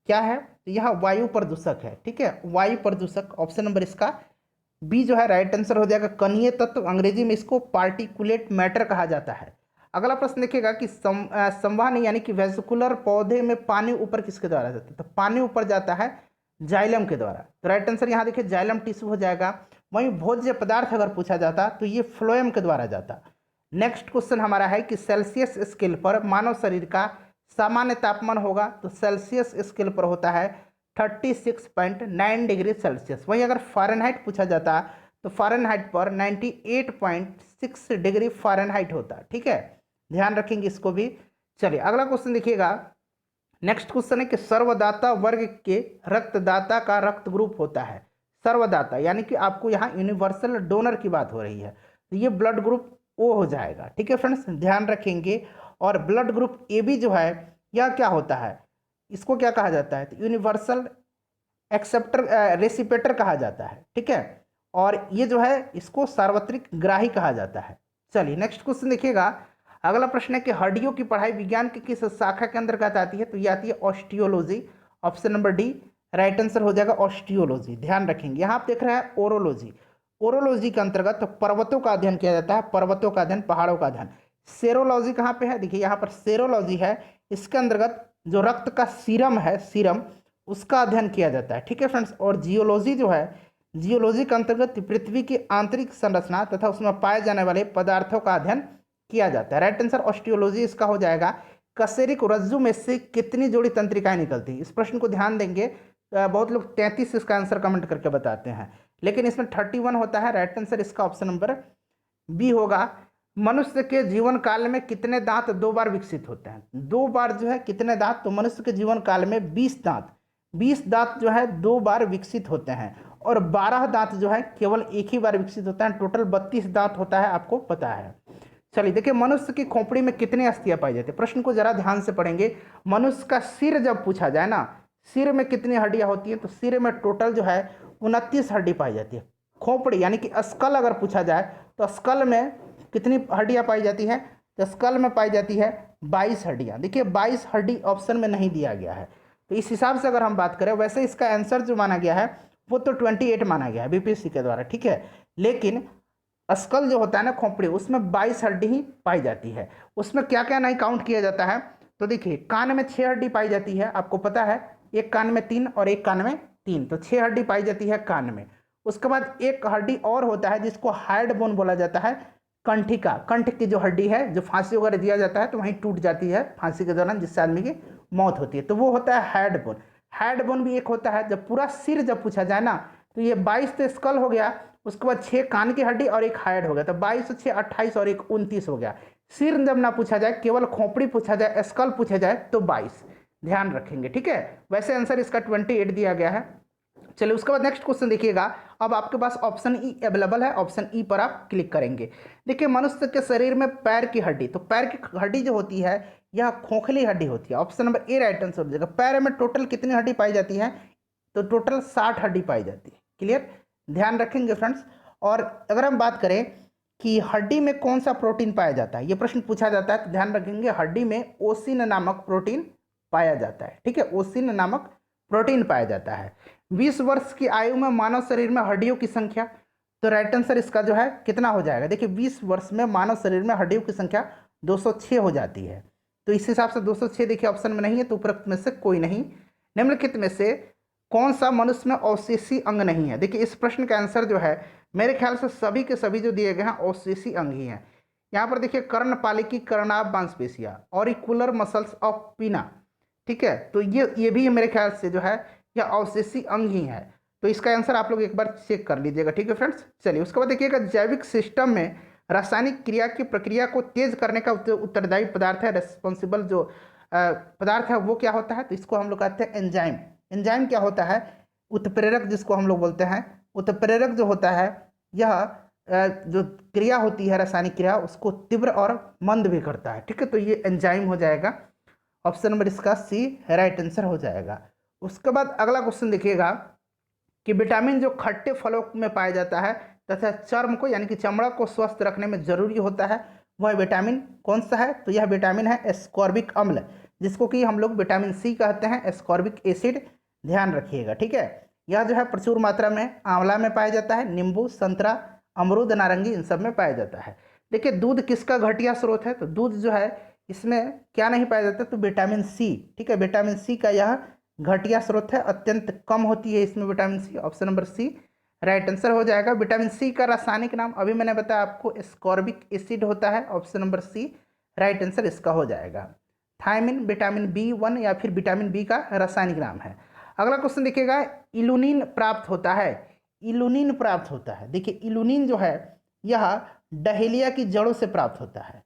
क्या है, तो यह वायु प्रदूषक है। ठीक है, वायु प्रदूषक, ऑप्शन नंबर इसका बी जो है राइट आंसर हो जाएगा। कणीय तत्व, अंग्रेजी में इसको पार्टिकुलेट मैटर कहा जाता है। अगला प्रश्न देखिएगा कि संवहन यानी कि वेसिकुलर पौधे में पानी ऊपर किसके द्वारा जाता है? तो पानी ऊपर जाता है जाइलम के द्वारा। तो राइट आंसर यहाँ देखिए जाइलम टिश्यू हो जाएगा। वहीं भोज्य पदार्थ अगर पूछा जाता तो ये फ्लोएम के द्वारा जाता। नेक्स्ट क्वेश्चन हमारा है कि सेल्सियस स्केल पर मानव शरीर का सामान्य तापमान होगा। तो सेल्सियस स्केल पर होता है 36.9 डिग्री सेल्सियस। वहीं अगर फ़ारेनहाइट पूछा जाता तो फ़ारेनहाइट पर 98.6 डिग्री फ़ारेनहाइट होता। ठीक है, ध्यान रखेंगे इसको भी। चलिए अगला क्वेश्चन देखिएगा। नेक्स्ट क्वेश्चन है कि सर्वदाता वर्ग के रक्तदाता का रक्त ग्रुप होता है। सर्वदाता यानी कि आपको यहाँ यूनिवर्सल डोनर की बात हो रही है, तो ये ब्लड ग्रुप ओ हो जाएगा। ठीक है फ्रेंड्स, ध्यान रखेंगे। और ब्लड ग्रुप ए बी जो है यह क्या होता है, इसको क्या कहा जाता है? तो यूनिवर्सल एक्सेप्टर रेसिपेटर कहा जाता है। ठीक है, और ये जो है इसको सार्वत्रिक ग्राही कहा जाता है। चलिए नेक्स्ट क्वेश्चन देखिएगा। अगला प्रश्न है कि हड्डियों की पढ़ाई विज्ञान की किस शाखा के अंतर्गत आती है? तो ये आती है osteology. Option number D right answer हो जाएगा ऑस्टियोलॉजी। ध्यान रखेंगे। यहाँ आप देख रहे हैं ओरोलॉजी। ओरोलॉजी के अंतर्गत तो पर्वतों का अध्ययन किया जाता है, पर्वतों का अध्ययन, पहाड़ों का अध्ययन। सेरोलॉजी कहाँ पे है? देखिए यहाँ पर सेरोलॉजी है, इसके अंतर्गत जो रक्त का सीरम है, सीरम, उसका अध्ययन किया जाता है। ठीक है फ्रेंड्स। और जियोलॉजी जो है, जियोलॉजी के अंतर्गत पृथ्वी की आंतरिक संरचना तथा उसमें पाए जाने वाले पदार्थों का अध्ययन किया जाता है। राइट आंसर ऑस्टियोलॉजी इसका हो जाएगा। कशेरुक रज्जु में से कितनी जोड़ी तंत्रिकाएं निकलती? इस प्रश्न को ध्यान देंगे। बहुत लोग 33 इसका आंसर कमेंट करके बताते हैं, लेकिन इसमें 31 होता है। राइट आंसर इसका ऑप्शन नंबर बी होगा। मनुष्य के जीवन काल में कितने दांत 2 बार विकसित होते हैं? 2 बार जो है कितने दांत? तो मनुष्य के जीवन काल में 20 दांत, 20 दांत जो है 2 बार विकसित होते हैं। और 12 दांत जो है केवल एक ही बार विकसित होता है। टोटल 32 दांत होता है, आपको पता है। चलिए देखिए, मनुष्य की खोपड़ी में कितनी अस्थियां पाई जाती है? प्रश्न को जरा ध्यान से पढ़ेंगे। मनुष्य का सिर जब पूछा जाए ना, सिर में कितनी हड्डियां होती हैं? तो सिर में टोटल जो है 29 हड्डी पाई जाती है। खोपड़ी यानी कि स्कल अगर पूछा जाए तो स्कल में कितनी हड्डियां पाई जाती है? तो स्कल में पाई जाती है 22 हड्डियां। देखिए 22 हड्डी ऑप्शन में नहीं दिया गया है, तो इस हिसाब से अगर हम बात करें, वैसे इसका आंसर जो माना गया है वो तो 28 माना गया है बीपीएससी के द्वारा। ठीक है, लेकिन स्कल जो होता है ना, खोपड़ी, उसमें 22 हड्डी ही पाई जाती है। उसमें क्या क्या नहीं काउंट किया जाता है? तो देखिए कान में 6 हड्डी पाई जाती है, आपको पता है। एक कान में 3 और एक कान में 3, तो 6 हड्डी पाई जाती है कान में। उसके बाद एक हड्डी और होता है जिसको हार्ड बोन बोला जाता है, कंठिका। कंठ की जो हड्डी है, जो फांसी वगैरह दिया जाता है तो वहीं टूट जाती है फांसी के दौरान, जिससे आदमी की मौत होती है, तो वो होता है हेड बोन। हेड बोन भी एक होता है। जब पूरा सिर जब पूछा जाए ना, तो ये 22 तो स्कल हो गया, उसके बाद 6 कान की हड्डी और एक हाइड हो गया, तो 22 6 28 और एक 29 हो गया। सिर जब ना पूछा जाए, केवल खोपड़ी पूछा जाए, स्कल पूछा जाए तो 22। ध्यान रखेंगे। ठीक है, वैसे आंसर इसका 28 दिया गया है। चलिए उसके बाद नेक्स्ट क्वेश्चन देखिएगा। अब आपके पास ऑप्शन ई अवेलेबल है, ऑप्शन ई पर आप क्लिक करेंगे। देखिए मनुष्य के शरीर में पैर की हड्डी, तो पैर की हड्डी जो होती है यह खोखली हड्डी होती है। Option number A right answer हो जाएगा। पैर में टोटल कितनी हड्डी पाई जाती है? तो टोटल 60 हड्डी पाई जाती है। क्लियर, ध्यान रखेंगे फ्रेंड्स। और अगर हम बात करें कि हड्डी में कौन सा प्रोटीन पाया जाता है, ये प्रश्न पूछा जाता है, तो ध्यान रखेंगे हड्डी में ओसिन नामक प्रोटीन पाया जाता है। ठीक है, ओसिन नामक प्रोटीन पाया जाता है। 20 वर्ष की आयु में मानव शरीर में हड्डियों की संख्या, तो राइट आंसर इसका जो है कितना हो जाएगा? देखिए 20 वर्ष में मानव शरीर में हड्डियों की संख्या 206 हो जाती है। तो इस हिसाब से 206 देखिए ऑप्शन में नहीं है, तो उपरोक्त में से कोई नहीं। निम्नलिखित में से कौन सा मनुष्य में अवशेषी अंग नहीं है? देखिए इस प्रश्न का आंसर जो है मेरे ख्याल से सभी के सभी जो दिए गए हैं अवशेषी अंग ही हैं। यहाँ पर देखिए कर्णपालिकी कर्णाभ मांसपेशियां, ऑरिकुलर मसल्स ऑफ पीना। ठीक है, तो ये भी मेरे ख्याल से जो है यह अवशेषी अंग ही है। तो इसका आंसर आप लोग एक बार चेक कर लीजिएगा। ठीक है फ्रेंड्स। चलिए उसके बाद देखिएगा, जैविक सिस्टम में रासायनिक क्रिया की प्रक्रिया को तेज करने का उत्तरदायी पदार्थ है, रेस्पॉन्सिबल जो पदार्थ है वो क्या होता है? तो इसको हम लोग कहते हैं एंजाइम। एंजाइम क्या होता है? उत्प्रेरक जिसको हम लोग बोलते हैं। उत्प्रेरक जो होता है यह जो क्रिया होती है रासायनिक क्रिया, उसको तीव्र और मंद भी करता है। ठीक है, तो ये एंजाइम हो जाएगा। ऑप्शन नंबर इसका सी राइट आंसर हो जाएगा। उसके बाद अगला क्वेश्चन देखिएगा कि विटामिन जो खट्टे फलों में पाया जाता है तथा चर्म को यानी कि चमड़ा को स्वस्थ रखने में जरूरी होता है, वह विटामिन कौन सा है? तो यह विटामिन है एस्कॉर्बिक अम्ल, जिसको कि हम लोग विटामिन सी कहते हैं, एस्कॉर्बिक एसिड ध्यान रखिएगा, ठीक है। यह जो है प्रचुर मात्रा में आंवला में पाया जाता है, नींबू, संतरा, अमरूद, नारंगी इन सब में पाया जाता है। देखिए दूध किसका घटिया स्रोत है, तो दूध जो है इसमें क्या नहीं पाया जाता, तो विटामिन सी, ठीक है, विटामिन सी का यह घटिया स्रोत है, अत्यंत कम होती है इसमें vitamin C. Option number C right answer हो जाएगा। विटामिन सी का रासायनिक नाम अभी मैंने बताया आपको, स्कॉर्बिक एसिड होता है। Option number C right answer इसका हो जाएगा। थायमिन विटामिन B1 या फिर विटामिन बी का रासायनिक नाम है। अगला क्वेश्चन देखिएगा, इलुनिन प्राप्त होता है, इलुनिन प्राप्त होता है। देखिए इलुनिन जो है यह डहेलिया की जड़ों से प्राप्त होता है।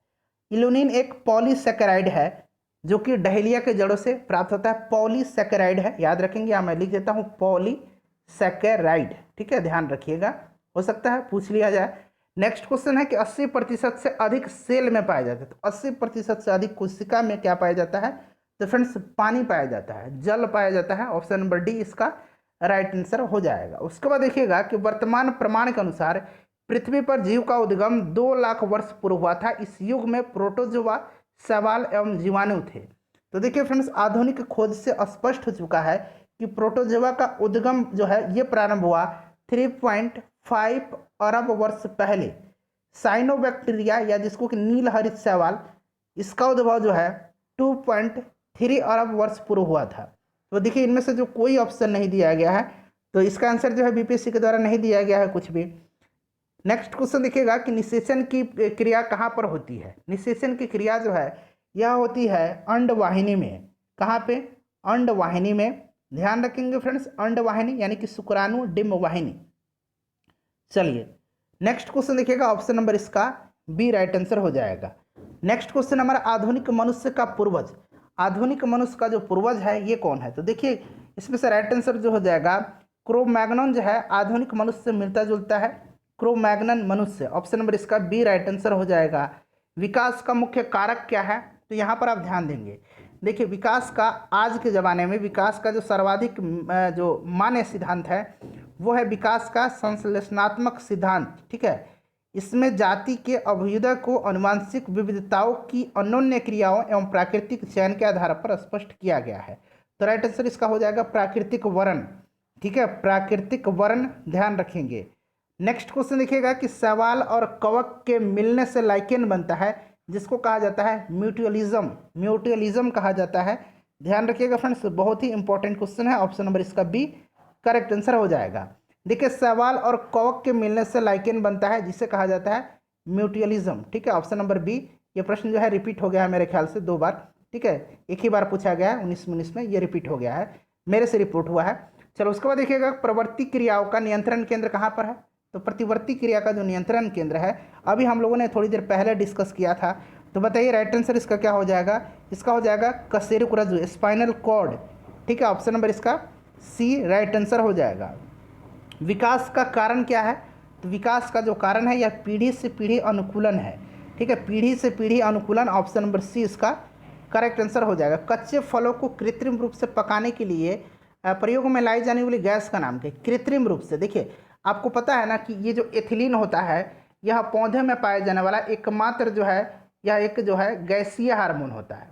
इलुनिन एक पॉलीसैकेराइड है जो कि डहेलिया के जड़ों से प्राप्त होता है, पॉलीसैकेराइड है, याद रखेंगे, यहाँ मैं लिख देता हूँ पॉलीसैकेराइड, ठीक है, ध्यान रखिएगा, हो सकता है पूछ लिया जाए। नेक्स्ट क्वेश्चन है कि 80% से अधिक सेल में पाया जाता है, तो 80% से अधिक कोशिका में क्या पाया जाता है, तो फ्रेंड्स पानी पाया जाता है, जल पाया जाता है। ऑप्शन नंबर डी इसका राइट आंसर हो जाएगा। उसके बाद देखिएगा कि वर्तमान प्रमाण के अनुसार पृथ्वी पर जीव का उद्गम 2 लाख वर्ष पूर्व हुआ था। इस युग में प्रोटोजोआ, शैवाल एवं जीवाणु थे। तो देखिए फ्रेंड्स, आधुनिक खोज से स्पष्ट हो चुका है कि प्रोटोजोआ का उद्गम जो है ये प्रारंभ हुआ 3.5 अरब वर्ष पहले। साइनोबैक्टीरिया या जिसको कि नील हरित शैवाल, इसका उद्भव जो है 2.3 अरब वर्ष पूर्व हुआ था। तो देखिए इनमें से जो कोई ऑप्शन नहीं दिया गया है, तो इसका आंसर जो है बीपीएससी के द्वारा नहीं दिया गया है कुछ भी। नेक्स्ट क्वेश्चन देखिएगा कि निषेचन की क्रिया कहाँ पर होती है। निषेचन की क्रिया जो है यह होती है अंडवाहिनी में। कहाँ पे, अंडवाहिनी में, ध्यान रखेंगे फ्रेंड्स, अंडवाहिनी यानी कि शुक्राणु डिम्ब वाहिनी। चलिए नेक्स्ट क्वेश्चन देखिएगा, ऑप्शन नंबर इसका बी राइट आंसर हो जाएगा। नेक्स्ट क्वेश्चन हमारा, आधुनिक मनुष्य का पूर्वज, आधुनिक मनुष्य का जो पूर्वज है ये कौन है, तो देखिए इसमें से राइट आंसर जो हो जाएगा क्रो-मैग्नन जो है आधुनिक मनुष्य से मिलता जुलता है, क्रो-मैग्नन मनुष्य। ऑप्शन नंबर इसका बी राइट आंसर हो जाएगा। विकास का मुख्य कारक क्या है, तो यहाँ पर आप ध्यान देंगे, देखिए विकास का आज के ज़माने में विकास का जो सर्वाधिक जो मान्य सिद्धांत है वो है विकास का संश्लेषणात्मक सिद्धांत, ठीक है। इसमें जाति के अभ्युदय को आनुवंशिक विविधताओं की अन्योन्य क्रियाओं एवं प्राकृतिक चयन के आधार पर स्पष्ट किया गया है। तो राइट आंसर इसका हो जाएगा प्राकृतिक वर्ण, ठीक है, प्राकृतिक वर्ण, ध्यान रखेंगे। नेक्स्ट क्वेश्चन देखिएगा कि शैवाल और कवक के मिलने से लाइकेन बनता है, जिसको कहा जाता है म्यूचुअलिज्म, म्यूचुअलिज्म कहा जाता है। ध्यान रखिएगा फ्रेंड्स, बहुत ही इंपॉर्टेंट क्वेश्चन है। ऑप्शन नंबर इसका बी करेक्ट आंसर हो जाएगा। देखिए शैवाल और कवक के मिलने से लाइकेन बनता है, जिसे कहा जाता है म्यूचुअलिज्म, ठीक है। ऑप्शन नंबर बी, ये प्रश्न जो है रिपीट हो गया है मेरे ख्याल से 2 बार, ठीक है, एक ही बार पूछा गया है 1919 में, ये रिपीट हो गया है, मेरे से रिपोर्ट हुआ है। चलो उसके बाद देखिएगा प्रवृत्ति क्रियाओं का नियंत्रण केंद्र कहाँ पर है, तो प्रतिवर्ती क्रिया का जो नियंत्रण केंद्र है अभी हम लोगों ने थोड़ी देर पहले डिस्कस किया था। तो बताइए राइट आंसर इसका क्या हो जाएगा, इसका हो जाएगा कशेरुकरज्जु, स्पाइनल कॉर्ड, ठीक है। ऑप्शन नंबर इसका सी राइट आंसर हो जाएगा। विकास का कारण क्या है, तो विकास का जो कारण है यह पीढ़ी से पीढ़ी अनुकूलन है, ठीक है, पीढ़ी से पीढ़ी अनुकूलन। ऑप्शन नंबर सी इसका करेक्ट आंसर हो जाएगा। कच्चे फलों को कृत्रिम रूप से पकाने के लिए प्रयोग में लाई जाने वाली गैस का नाम क्या है, कृत्रिम रूप से। देखिए आपको पता है ना कि ये जो एथिलीन होता है यह पौधे में पाए जाने वाला एकमात्र जो है यह एक जो है गैसीय हार्मोन होता है,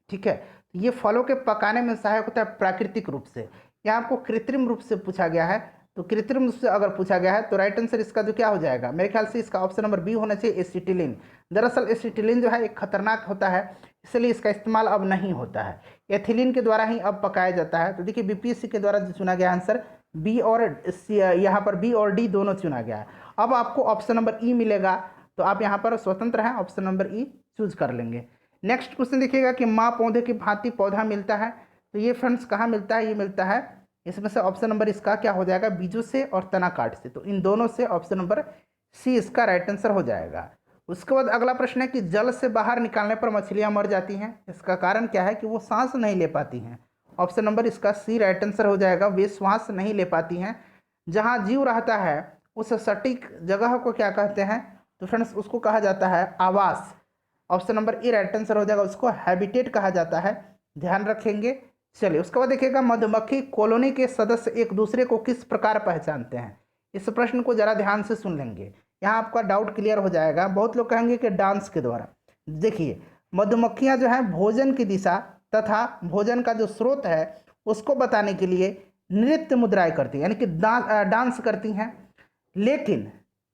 ठीक है। ये फलों के पकाने में सहायक होता है प्राकृतिक रूप से। यहाँ आपको कृत्रिम रूप से पूछा गया है, तो कृत्रिम रूप से अगर पूछा गया है तो राइट आंसर इसका जो क्या हो जाएगा, मेरे ख्याल से इसका ऑप्शन नंबर बी होना चाहिए, एसिटिलीन। दरअसल एसिटिलीन जो है एक खतरनाक होता है, इसलिए इसका इस्तेमाल अब नहीं होता है, एथिलीन के द्वारा ही अब पकाया जाता है। तो देखिए बीपीएससी के द्वारा जो चुना गया आंसर बी और यहाँ पर बी और डी दोनों चुना गया है। अब आपको ऑप्शन नंबर ई मिलेगा, तो आप यहाँ पर स्वतंत्र हैं, ऑप्शन नंबर ई चूज कर लेंगे। नेक्स्ट क्वेश्चन देखिएगा कि माँ पौधे की भांति पौधा मिलता है, तो ये फ्रेंड्स कहाँ मिलता है, ये मिलता है इसमें से ऑप्शन नंबर इसका क्या हो जाएगा, बीजों से और तना काट से। तो इन दोनों से ऑप्शन नंबर सी इसका राइट आंसर हो जाएगा। उसके बाद अगला प्रश्न है कि जल से बाहर निकालने पर मछलियाँ मर जाती हैं, इसका कारण क्या है, कि वो सांस नहीं ले पाती हैं। ऑप्शन नंबर इसका सी राइट आंसर हो जाएगा, वे श्वास नहीं ले पाती हैं। जहाँ जीव रहता है उस सटीक जगह को क्या कहते हैं, तो फ्रेंड्स उसको कहा जाता है आवास। Option number A right answer हो जाएगा, उसको हैबिटेट कहा जाता है, ध्यान रखेंगे। चलिए उसके बाद देखिएगा मधुमक्खी कॉलोनी के सदस्य एक दूसरे को किस प्रकार पहचानते हैं। इस प्रश्न को जरा ध्यान से सुन लेंगे, यहाँ आपका डाउट क्लियर हो जाएगा। बहुत लोग कहेंगे कि डांस के द्वारा। देखिए मधुमक्खियाँ जो हैं भोजन की दिशा तथा भोजन का जो स्रोत है उसको बताने के लिए नृत्य मुद्राएं करती हैं, यानी कि डांस करती हैं, लेकिन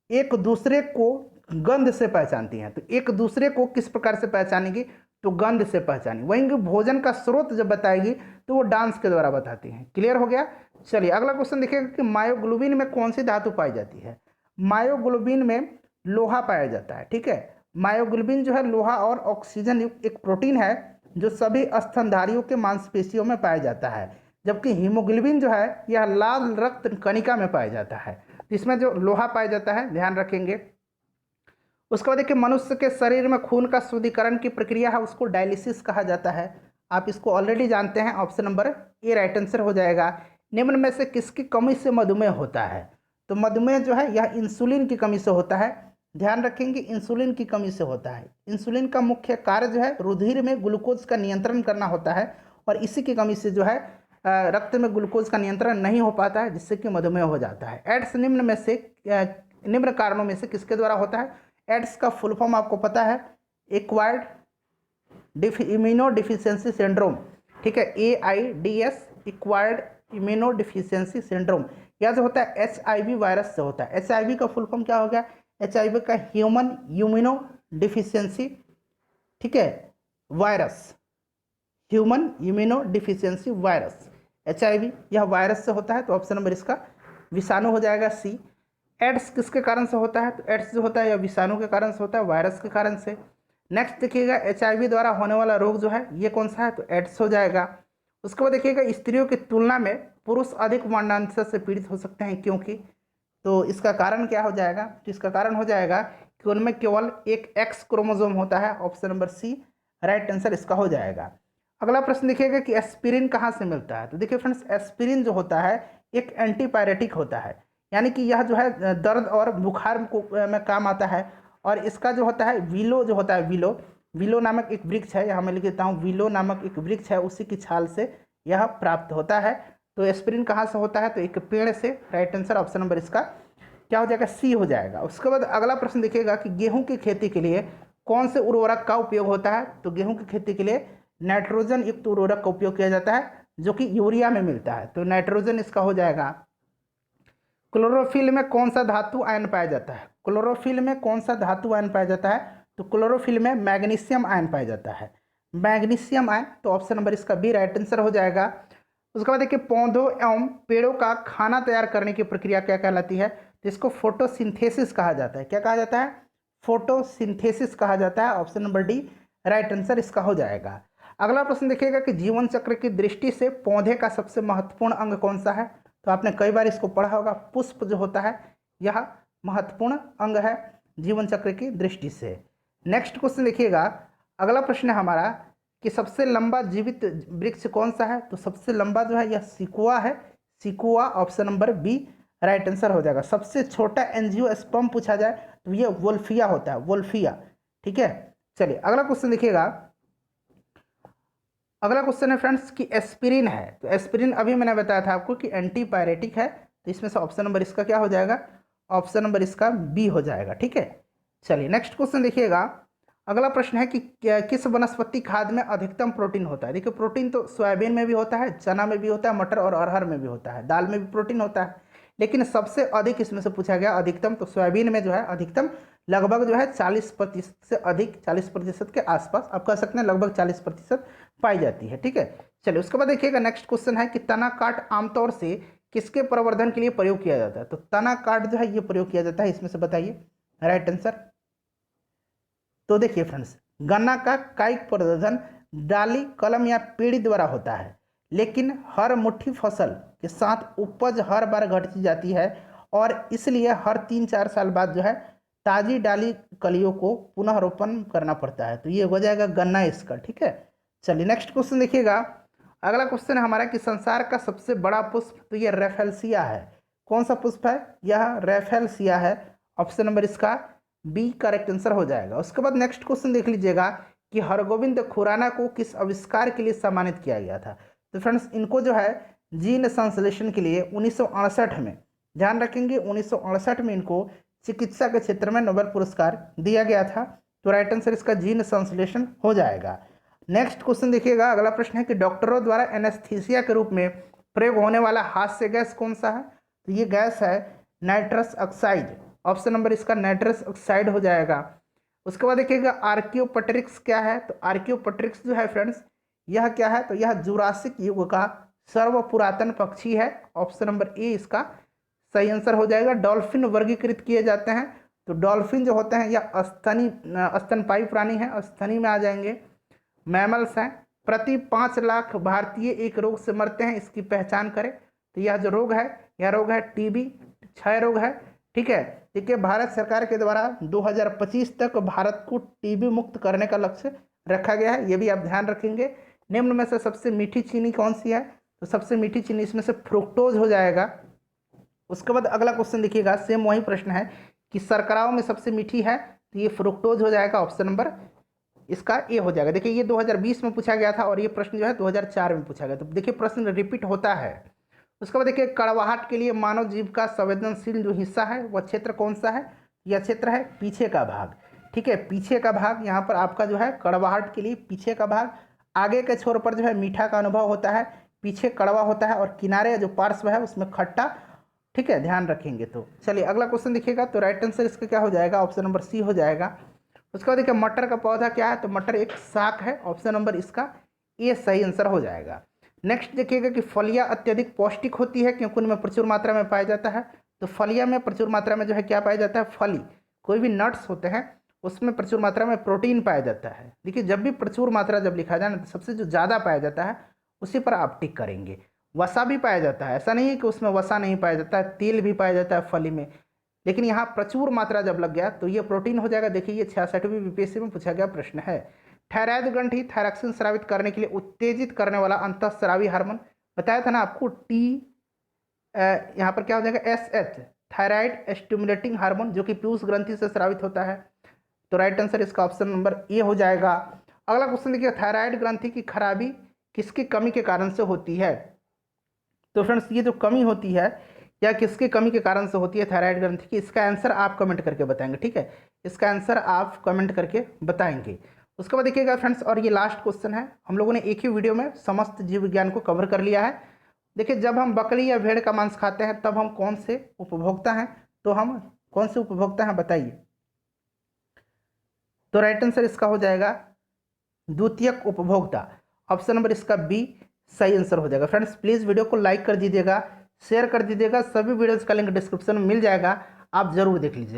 एक दूसरे को गंध से पहचानती हैं। तो एक दूसरे को किस प्रकार से पहचानेगी, तो गंध से पहचानेगी। वहीं भोजन का स्रोत जब बताएगी तो वो डांस के द्वारा बताती हैं। क्लियर हो गया। चलिए अगला क्वेश्चन देखिएगा कि मायोग्लोबिन में कौन सी धातु पाई जाती है। मायोग्लोबिन में लोहा पाया जाता है। ठीक है, मायोग्लोबिन जो है लोहा और ऑक्सीजन युक्त एक प्रोटीन है जो सभी स्तनधारियों के मांसपेशियों में पाया जाता है, जबकि हीमोग्लोबिन जो है यह लाल रक्त कणिका में पाया जाता है। तो इसमें जो लोहा पाया जाता है ध्यान रखेंगे। उसके बाद देखिए मनुष्य के शरीर में खून का शुद्धिकरण की प्रक्रिया है उसको डायलिसिस कहा जाता है। आप इसको ऑलरेडी जानते हैं। Option number A right answer हो जाएगा। निम्न में से किसकी कमी से मधुमेह होता है। तो मधुमेह जो है यह इंसुलिन की कमी से होता है। ध्यान रखेंगे इंसुलिन की कमी से होता है। इंसुलिन का मुख्य कार्य जो है रुधिर में ग्लूकोज का नियंत्रण करना होता है, और इसी की कमी से जो है रक्त में ग्लूकोज का नियंत्रण नहीं हो पाता है, जिससे कि मधुमेह हो जाता है। एड्स निम्न कारणों में से किसके द्वारा होता है। एड्स का फुल फॉर्म आपको पता है, एक्वायर्ड इम्यूनो डिफिशियंसी सिंड्रोम। ठीक है, AIDS, acquired immuno deficiency syndrome. यह जो होता है HIV वायरस से होता है। HIV का फुल फॉर्म क्या हो गया, HIV का ह्यूमन इम्यूनो डिफिशियंसी, ठीक है, virus, human immuno deficiency virus, HIV यह वायरस से होता है। तो ऑप्शन नंबर इसका विषाणु हो जाएगा सी। एड्स किसके कारण से होता है, तो एड्स जो होता है यह विषाणु के कारण से होता है, वायरस के कारण से। नेक्स्ट देखिएगा HIV द्वारा होने वाला रोग जो है ये कौन सा है, तो एड्स हो जाएगा। उसके बाद देखिएगा स्त्रियों की तुलना में पुरुष अधिक वर्णांतर से पीड़ित हो सकते हैं, क्योंकि, तो इसका कारण क्या हो जाएगा, तो इसका कारण हो जाएगा कि उनमें केवल एक X क्रोमोसोम होता है। Option number C right answer इसका हो जाएगा। अगला प्रश्न देखिएगा कि एस्पिरिन कहाँ से मिलता है। तो देखिए फ्रेंड्स, एस्पिरिन जो होता है एक एंटीपायरेटिक होता है, यानी कि यह जो है दर्द और बुखार में काम आता है। और इसका जो होता है विलो जो होता है, विलो नामक एक वृक्ष है, यहाँ मैं लिख देता हूँ, विलो नामक एक वृक्ष है, उसी की छाल से यह प्राप्त होता है। तो एस्पिरिन कहाँ से होता है, तो एक पेड़ से। राइट आंसर ऑप्शन नंबर इसका क्या हो जाएगा, सी हो जाएगा। उसके बाद अगला प्रश्न देखिएगा कि गेहूं की खेती के लिए कौन से उर्वरक का उपयोग होता है। तो गेहूं की खेती के लिए नाइट्रोजन युक्त उर्वरक का उपयोग किया जाता है, जो कि यूरिया में मिलता है। तो नाइट्रोजन इसका हो जाएगा। क्लोरोफिल में कौन सा धातु आयन पाया जाता है। क्लोरोफिल में कौन सा धातु आयन पाया जाता है, तो क्लोरोफिल में मैग्नीशियम आयन पाया जाता है, मैग्नीशियम आयन। तो ऑप्शन नंबर इसका बी राइट आंसर हो जाएगा। उसके बाद देखिए पौधों एवं पेड़ों का खाना तैयार करने की प्रक्रिया क्या कहलाती है, तो इसको फोटोसिंथेसिस कहा जाता है। क्या कहा जाता है, फोटोसिंथेसिस कहा जाता है। Option number D right answer इसका हो जाएगा। अगला प्रश्न देखिएगा कि जीवन चक्र की दृष्टि से पौधे का सबसे महत्वपूर्ण अंग कौन सा है। तो आपने कई बार इसको पढ़ा होगा, पुष्प जो होता है यह महत्वपूर्ण अंग है जीवन चक्र की दृष्टि से। नेक्स्ट क्वेश्चन देखिएगा, अगला प्रश्न है हमारा कि सबसे लंबा जीवित वृक्ष कौन सा है। तो सबसे लंबा जो है यह सिकुआ है, सिकुआ। Option number B right answer हो जाएगा। सबसे छोटा एंजियोस्पर्म पूछा जाए तो ये वोल्फिया होता है, वोल्फिया। ठीक है, चलिए अगला क्वेश्चन देखिएगा। अगला क्वेश्चन है फ्रेंड्स कि एस्पिरिन है। तो एस्पिरिन अभी मैंने बताया था आपको कि एंटीपायरेटिक है, तो इसमें से ऑप्शन नंबर इसका क्या हो जाएगा, ऑप्शन नंबर इसका बी हो जाएगा। ठीक है, चलिए नेक्स्ट क्वेश्चन देखिएगा। अगला प्रश्न है कि किस वनस्पति खाद में अधिकतम प्रोटीन होता है। देखिए प्रोटीन तो सोयाबीन में भी होता है, चना में भी होता है, मटर और अरहर में भी होता है, दाल में भी प्रोटीन होता है, लेकिन सबसे अधिक इसमें से पूछा गया अधिकतम, तो सोयाबीन में जो है अधिकतम लगभग जो है 40% से अधिक, 40% के आसपास आप कह सकते हैं, लगभग 40% पाई जाती है। ठीक है, चलिए उसके बाद देखिएगा नेक्स्ट क्वेश्चन है कि तना काट आमतौर से किसके प्रवर्धन के लिए प्रयोग किया जाता है। तो तना काट जो है ये प्रयोग किया जाता है, इसमें से बताइए राइट आंसर। तो देखिए फ्रेंड्स, गन्ना का कायिक प्रवर्धन डाली, कलम या पीढ़ी द्वारा होता है, लेकिन हर मुट्ठी फसल के साथ उपज हर बार घटती जाती है, और इसलिए हर 3-4 साल बाद जो है ताजी डाली कलियों को पुनः रोपण करना पड़ता है। तो ये हो जाएगा गन्ना इसका। ठीक है, चलिए नेक्स्ट क्वेश्चन देखिएगा। अगला क्वेश्चन है हमारा कि संसार का सबसे बड़ा पुष्प, तो ये रेफेलसिया है। कौन सा पुष्प है, यह रेफेलसिया है। ऑप्शन नंबर इसका बी करेक्ट आंसर हो जाएगा। उसके बाद नेक्स्ट क्वेश्चन देख लीजिएगा कि हरगोविंद खुराना को किस आविष्कार के लिए सम्मानित किया गया था। तो फ्रेंड्स इनको जो है जीन संश्लेषण के लिए 1968 में, ध्यान रखेंगे 1968 में इनको चिकित्सा के क्षेत्र में नोबेल पुरस्कार दिया गया था। तो राइट आंसर इसका जीन संश्लेषण हो जाएगा। नेक्स्ट क्वेश्चन देखिएगा। अगला प्रश्न है कि डॉक्टरों द्वारा एनेस्थीसिया के रूप में प्रयोग होने वाला हास्य गैस कौन सा है? तो ये गैस है नाइट्रस ऑक्साइड। ऑप्शन नंबर इसका नाइट्रस ऑक्साइड हो जाएगा। उसके बाद देखिएगा आर्कियोपटेरिक्स क्या है? तो आर्कियोपटेरिक्स जो है फ्रेंड्स, यह क्या है? तो यह जुरासिक युग का सर्व पुरातन पक्षी है। ऑप्शन नंबर ए इसका सही आंसर हो जाएगा। डॉल्फिन वर्गीकृत किए जाते हैं, तो डॉल्फिन जो होते हैं यह स्तनपायी प्राणी है, स्तनी में आ जाएंगे। मैमल्स हैं। प्रति 5 लाख भारतीय एक रोग से मरते हैं, इसकी पहचान करें। तो यह जो रोग है, यह रोग है टीबी, क्षय रोग है। ठीक है, देखिए भारत सरकार के द्वारा 2025 तक भारत को टीबी मुक्त करने का लक्ष्य रखा गया है, ये भी आप ध्यान रखेंगे। निम्न में से सबसे मीठी चीनी कौन सी है? तो सबसे मीठी चीनी इसमें से फ्रुक्टोज हो जाएगा। उसके बाद अगला क्वेश्चन देखिएगा, सेम वही प्रश्न है कि शर्कराओं में सबसे मीठी है, तो ये फ्रुक्टोज हो जाएगा। ऑप्शन नंबर इसका ए हो जाएगा। देखिए ये 2020 में पूछा गया था और ये प्रश्न जो है 2004 में पूछा गया, तो देखिए प्रश्न रिपीट होता है। उसके बाद देखिए कड़वाहट के लिए मानव जीव का संवेदनशील जो हिस्सा है वह क्षेत्र कौन सा है? यह क्षेत्र है पीछे का भाग। ठीक है, पीछे का भाग, यहाँ पर आपका जो है कड़वाहट के लिए पीछे का भाग। आगे के छोर पर जो है मीठा का अनुभव होता है, पीछे कड़वा होता है और किनारे जो पार्श्व है उसमें खट्टा। ठीक है, ध्यान रखेंगे। तो चलिए अगला क्वेश्चन देखिएगा, तो राइट आंसर इसका क्या हो जाएगा? ऑप्शन नंबर सी हो जाएगा। उसके बाद देखिए मटर का पौधा क्या है? तो मटर एक शाक है। ऑप्शन नंबर इसका ए सही आंसर हो जाएगा। नेक्स्ट देखिएगा कि फलियां अत्यधिक पौष्टिक होती है क्योंकि उनमें प्रचुर मात्रा में पाया जाता है। तो फलियां में प्रचुर मात्रा में जो है क्या पाया जाता है? फली, कोई भी नट्स होते हैं उसमें प्रचुर मात्रा में प्रोटीन पाया जाता है। देखिए जब भी प्रचुर मात्रा जब लिखा जाए ना, तो सबसे जो ज़्यादा पाया जाता है उसी पर आप टिक करेंगे। वसा भी पाया जाता है, ऐसा नहीं है कि उसमें वसा नहीं पाया जाता है, तेल भी पाया जाता है फली में, लेकिन यहाँ प्रचुर मात्रा जब लग गया तो ये प्रोटीन हो जाएगा। देखिए ये 66वीं बीपीएससी में पूछा गया प्रश्न है। थायराइड ग्रंथि थायरॉक्सिन स्रावित करने के लिए उत्तेजित करने वाला अंतःस्रावी हार्मोन, बताया था ना आपको यहाँ पर क्या हो जाएगा? SH, थायराइड स्टिमुलेटिंग हार्मोन, जो कि पीयूष ग्रंथि से स्रावित होता है। तो राइट आंसर इसका ऑप्शन नंबर ए हो जाएगा। अगला क्वेश्चन देखिए, थायराइड ग्रंथि की खराबी किसकी कमी के कारण से होती है? तो फ्रेंड्स ये जो कमी होती है या किसकी कमी के कारण से होती है थायराइड ग्रंथि की, इसका आंसर आप कमेंट करके बताएंगे। ठीक है, इसका आंसर आप कमेंट करके बताएंगे। उसके बाद देखिएगा फ्रेंड्स, और ये लास्ट क्वेश्चन है, हम लोगों ने एक ही वीडियो में समस्त जीव विज्ञान को कवर कर लिया है। देखिए जब हम बकरी या भेड़ का मांस खाते हैं तब हम कौन से उपभोक्ता हैं? तो हम कौन से उपभोक्ता हैं बताइए? तो राइट आंसर इसका हो जाएगा द्वितीयक उपभोक्ता। ऑप्शन नंबर इसका बी सही आंसर हो जाएगा। फ्रेंड्स प्लीज़ वीडियो को लाइक कर दीजिएगा, शेयर कर दीजिएगा। सभी वीडियोज़ का लिंक डिस्क्रिप्शन में मिल जाएगा, आप जरूर देख लीजिएगा।